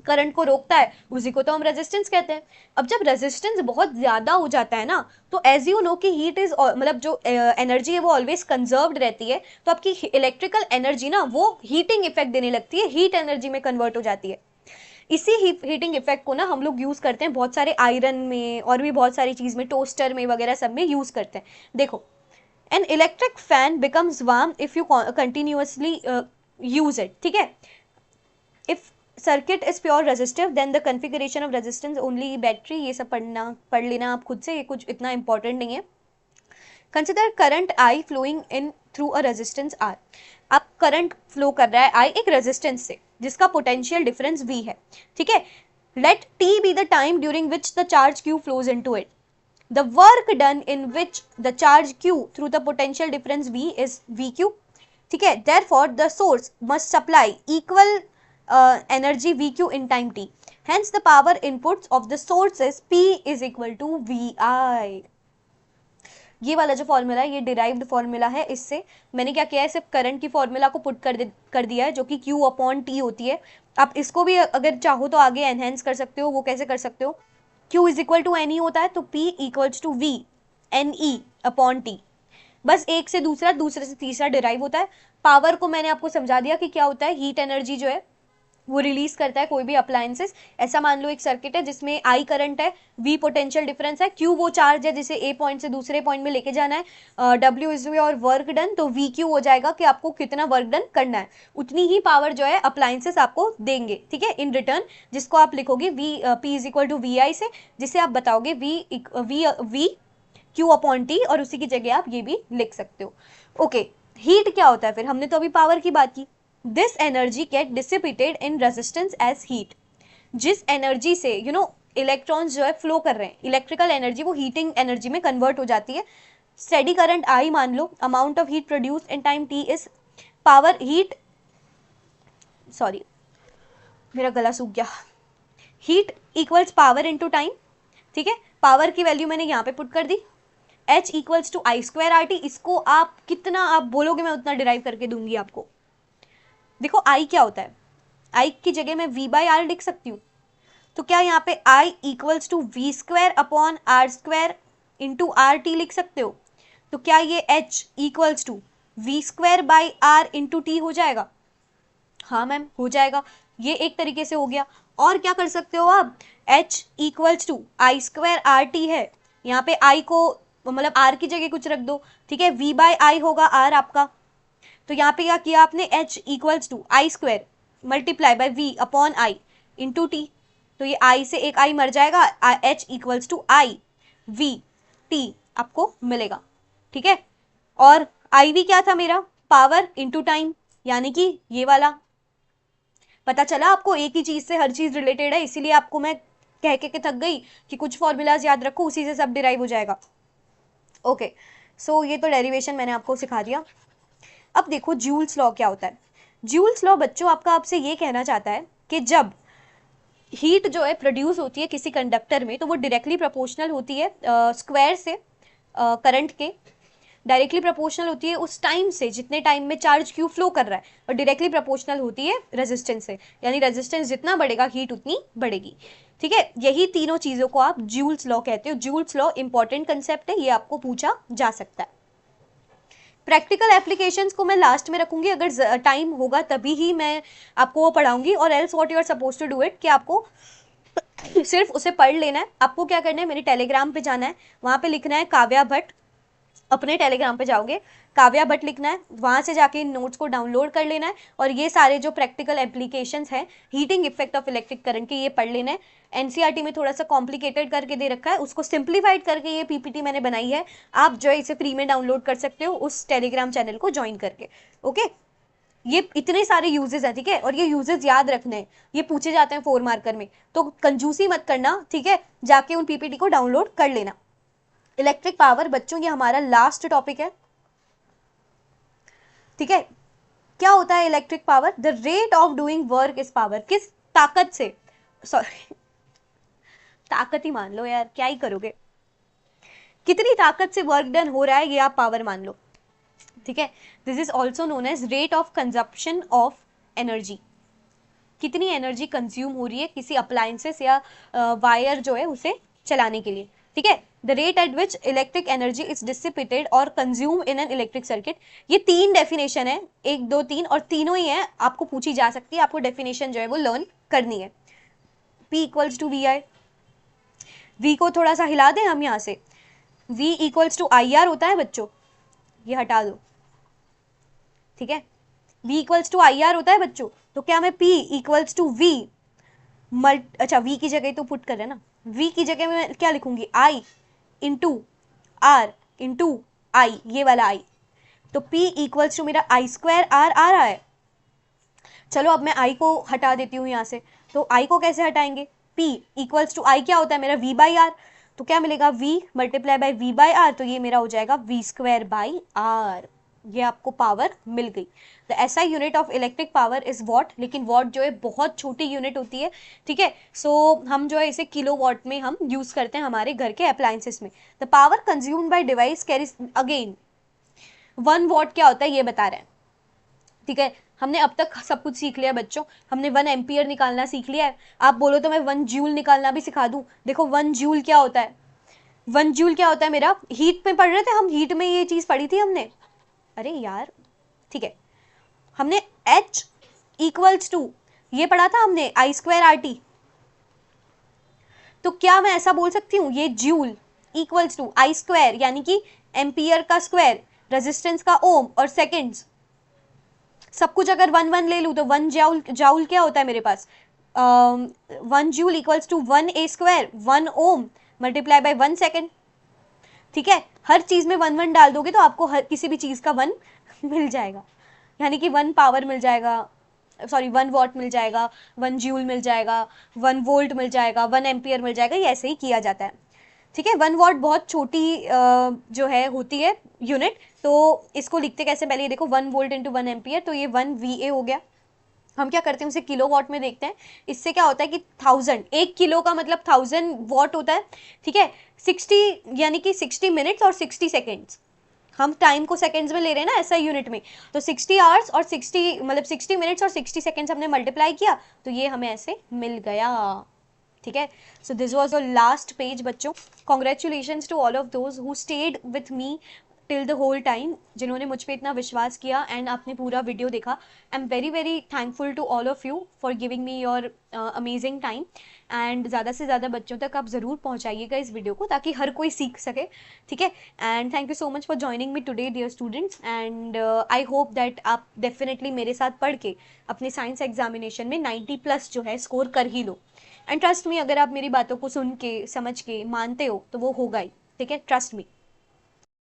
करंट को रोकता है उसी को तो हम रेजिस्टेंस कहते हैं। अब जब रेजिस्टेंस बहुत ज्यादा हो जाता है ना, तो एज यू नो कि हीट इज मतलब जो एनर्जी है वो ऑलवेज कंजर्व्ड रहती है, तो आपकी इलेक्ट्रिकल एनर्जी ना वो हीटिंग इफेक्ट देने लगती है, हीट एनर्जी में कन्वर्ट हो जाती है। इसी हीटिंग इफेक्ट को ना हम लोग यूज करते हैं बहुत सारे आयरन में और भी बहुत सारी चीज में, टोस्टर में वगैरह सब में यूज करते हैं। देखो, an electric fan becomes warm if you continuously use it, ठीक है। If circuit is pure resistive then the configuration of resistance only battery, ये सब पढ़ लेना आप खुद से, ये कुछ इतना इंपॉर्टेंट नहीं है। Consider current I flowing in through a resistance R. अब करंट फ्लो कर रहा है आई एक रेजिस्टेंस से जिसका पोटेंशियल डिफरेंस V है, ठीक है। Let T be the time during which the charge Q flows into it. The work done in which the charge Q through the potential difference V is VQ, ठीक है। Therefore the source must supply equal energy VQ in time T. Hence the power inputs of the sources P is equal to VI. ये वाला जो फॉर्मूला है ये डिराइव्ड फॉर्मूला है। इससे मैंने क्या किया है, सिर्फ करंट की फॉर्मूला को पुट कर दिया है जो कि Q अपॉन T होती है। आप इसको भी अगर चाहो तो आगे एनहेंस कर सकते हो। वो कैसे कर सकते हो, Q is equal to NE होता है तो P equals to V NE upon T। बस एक से दूसरा, दूसरे से तीसरा डिराइव होता है। पावर को मैंने आपको समझा दिया कि क्या होता है, हीट एनर्जी जो है वो रिलीज करता है कोई भी अप्लायंसेस। ऐसा मान लो एक सर्किट है जिसमें I करंट है, V पोटेंशियल डिफरेंस है, Q वो चार्ज है जिसे A पॉइंट से दूसरे पॉइंट में लेके जाना है, W इज और वर्क डन, तो VQ हो जाएगा कि आपको कितना वर्क डन करना है, उतनी ही पावर जो है अप्लायंसेस आपको देंगे, ठीक है, इन रिटर्न, जिसको आप लिखोगे P is equal to VI से, जिसे आप बताओगे V Q अपॉन T, और उसी की जगह आप ये भी लिख सकते हो। ओके, हीट क्या होता है फिर, हमने तो अभी पावर की बात की। This energy get dissipated in resistance as heat. जिस एनर्जी से इलेक्ट्रॉन्स जो है फ्लो कर रहे हैं, इलेक्ट्रिकल एनर्जी, वो हीटिंग एनर्जी में कन्वर्ट हो जाती है। स्टेडी करंट I मान लो, amount of heat produced in time T is power heat, sorry मेरा गला सूख गया, heat equals power into time, ठीक है। पावर की वैल्यू मैंने यहाँ पे पुट कर दी, H equals to I square RT। इसको आप कितना आप बोलोगे मैं उतना डिराइव करके दूंगी आपको। देखो I क्या होता है, I की जगह मैं V बाई आर लिख सकती हूँ, तो क्या यहाँ पे I equals to V square upon R square into RT लिख सकते हो। तो क्या ये H equals to V square by R into T हो जाएगा। हाँ मैम हो जाएगा, ये एक तरीके से हो गया। और क्या कर सकते हो आप, H equals to I square RT है, यहाँ पे I को मतलब R की जगह कुछ रख दो, ठीक है, V बाई I होगा R आपका, तो यहाँ पे क्या किया आपने, H equals to I square multiply by V upon I into T, तो ये I से एक I मर जाएगा, H equals to I V T आपको मिलेगा, ठीक है। और IV क्या था मेरा, पावर इंटू टाइम, यानी कि ये वाला। पता चला आपको, एक ही चीज से हर चीज रिलेटेड है, इसीलिए आपको मैं कह के थक गई कि कुछ फॉर्मूलाज याद रखो, उसी से सब डिराइव हो जाएगा। ओके, सो ये तो डेरिवेशन मैंने आपको सिखा दिया। अब देखो जूल्स लॉ क्या होता है। जूल्स लॉ बच्चों आपका आपसे ये कहना चाहता है कि जब हीट जो है प्रोड्यूस होती है किसी कंडक्टर में, तो वो डायरेक्टली प्रोपोर्शनल होती है स्क्वायर से, करंट के डायरेक्टली प्रोपोर्शनल होती है उस टाइम से जितने टाइम में चार्ज क्यू फ्लो कर रहा है, और डायरेक्टली प्रोपोर्शनल होती है रेजिस्टेंस से, यानी रेजिस्टेंस जितना बढ़ेगा हीट उतनी बढ़ेगी, ठीक है। यही तीनों चीजों को आप जूल्स लॉ कहते हो। जूल्स लॉ इंपॉर्टेंट कंसेप्ट है, ये आपको पूछा जा सकता है। प्रैक्टिकल एप्लीकेशंस को मैं लास्ट में रखूंगी, अगर टाइम होगा तभी ही मैं आपको वो पढ़ाऊंगी, और else what you are suppose to do it, कि आपको सिर्फ उसे पढ़ लेना है। आपको क्या करना है, मेरे टेलीग्राम पे जाना है, वहां पे लिखना है काव्या भट्ट अपने टेलीग्राम पे जाओगे, काव्या भट्ट लिखना है, वहां से जाके इन नोट्स को डाउनलोड कर लेना है और ये सारे जो प्रैक्टिकल एप्लीकेशंस हैं heating effect of electric current के, ये पढ़ लेना है। एनसीईआरटी में थोड़ा सा कॉम्प्लिकेटेड करके दे रखा है, उसको सिंप्लीफाइड करके ये पीपीटी मैंने बनाई है, आप जो है इसे फ्री में डाउनलोड कर सकते हो उस टेलीग्राम चैनल को ज्वाइन करके। ओके, ये इतने सारे यूजेस हैं, ठीक है, और ये यूजेस याद रखने हैं, ये पूछे जाते हैं 4 मार्कर में, तो कंजूसी मत करना, ठीक है, जाके उन पीपीटी को डाउनलोड कर लेना। इलेक्ट्रिक पावर बच्चों ये हमारा लास्ट टॉपिक है, ठीक है। क्या होता है electric power? The rate of doing work is power. किस ताकत से, सॉरी ताकत ही मान लो यार, क्या ही करोगे, कितनी ताकत से वर्क डन हो रहा है ये आप पावर मान लो, ठीक है। This is also known as rate of consumption of energy, कितनी एनर्जी कंज्यूम हो रही है किसी अप्लायंसेस या वायर जो है उसे चलाने के लिए, ठीक है। The rate at which electric energy is dissipated और consume in an electric circuit. ये 3 डेफिनेशन है, 1 2 3, और तीनों ही है, आपको पूछी जा सकती है, आपको डेफिनेशन जो है वो लर्न करनी है। P equals to V I, V को थोड़ा सा हिला दें हम यहाँ से, V equals to I R होता है बच्चों, ये हटा दो, ठीक है, V equals to I R होता है बच्चों, तो क्या मैं P इक्वल्स टू V अच्छा V की जगह तो पुट कर रहे हैं ना, V की जगह में क्या लिखूंगी, I into R into I, ये वाला I, तो P इक्वल्स टू मेरा I स्क्वायर R आ रहा है। चलो अब मैं I को हटा देती हूँ यहाँ से, तो I को कैसे हटाएंगे, P इक्वल्स टू I क्या होता है मेरा V बाई आर, तो क्या मिलेगा V multiply by V by R, तो ये मेरा हो जाएगा V स्क्वायर बाई आर, ये आपको पावर मिल गई। The SI unit of electric power is what, लेकिन वॉट जो है बहुत छोटी यूनिट होती है, ठीक है, सो हम जो है इसे किलो वॉट में हम यूज करते हैं हमारे घर के अप्लायंसेस में। The power consumed by device carries, again 1 what क्या होता है ये बता रहे हैं, ठीक है। हमने अब तक सब कुछ सीख लिया बच्चों, हमने 1 एम्पियर निकालना सीख लिया है, आप बोलो तो मैं 1 जूल निकालना भी सिखा दूं। देखो 1 जूल क्या होता है, 1 जूल क्या होता है मेरा, हीट में पढ़ रहे थे हम, हीट में ये चीज पढ़ी थी हमने, अरे यार, ठीक है, हमने H इक्वल्स टू ये पढ़ा था हमने I स्क्वायर आर टी, तो क्या मैं ऐसा बोल सकती हूँ ये joule equals to I square, यानी कि एम्पियर का स्क्वायर, रेजिस्टेंस का ओम और सेकेंड्स, सब कुछ अगर 1 1 ले लूँ तो 1 जाउल, जाउल क्या होता है मेरे पास, 1 joule equals to 1 A square 1 ohm multiply by 1 second, ठीक है। हर चीज में 1 1 डाल दोगे तो आपको हर किसी भी चीज का 1 मिल जाएगा, यानी कि 1 पावर मिल जाएगा, सॉरी 1 वॉट मिल जाएगा, 1 जूल मिल जाएगा, 1 वोल्ट मिल जाएगा, 1 एम्पियर मिल जाएगा, ये ऐसे ही किया जाता है, ठीक है। 1 वॉट बहुत छोटी जो है होती है यूनिट, तो इसको लिखते कैसे, पहले ये देखो 1 वोल्ट इंटू 1 एम्पियर, तो ये 1 VA हो गया। हम क्या करते हैं उसे किलो वॉट में देखते हैं, इससे क्या होता है कि 1000, 1 किलो का मतलब 1000 वॉट होता है, ठीक है। 60 यानी कि 60 मिनट्स और 60 सेकेंड्स, हम टाइम को सेकेंड्स में ले रहे हैं ना ऐसा यूनिट में, तो 60 आवर्स और 60 मतलब 60 मिनट्स और 60 सेकेंड्स हमने मल्टीप्लाई किया, तो ये हमें ऐसे मिल गया, ठीक है। So this was the last page बच्चों, congratulations to all of those who stayed with me till the whole time, जिन्होंने मुझ पे इतना विश्वास किया एंड आपने पूरा वीडियो देखा। I am very very thankful to all of you for giving me your amazing time, and ज़्यादा से ज़्यादा बच्चों तक आप ज़रूर पहुँचाइएगा इस वीडियो को, ताकि हर कोई सीख सके, ठीक है। And thank you so much for joining me today dear students, and I hope that आप डेफिनेटली मेरे साथ पढ़ के अपने साइंस एग्जामिनेशन में 90+ जो है स्कोर कर ही लो। एंड ट्रस्ट मी, अगर आप मेरी बातों को सुन के समझ के मानते हो तो वो होगा ही, ठीक है, ट्रस्ट मी।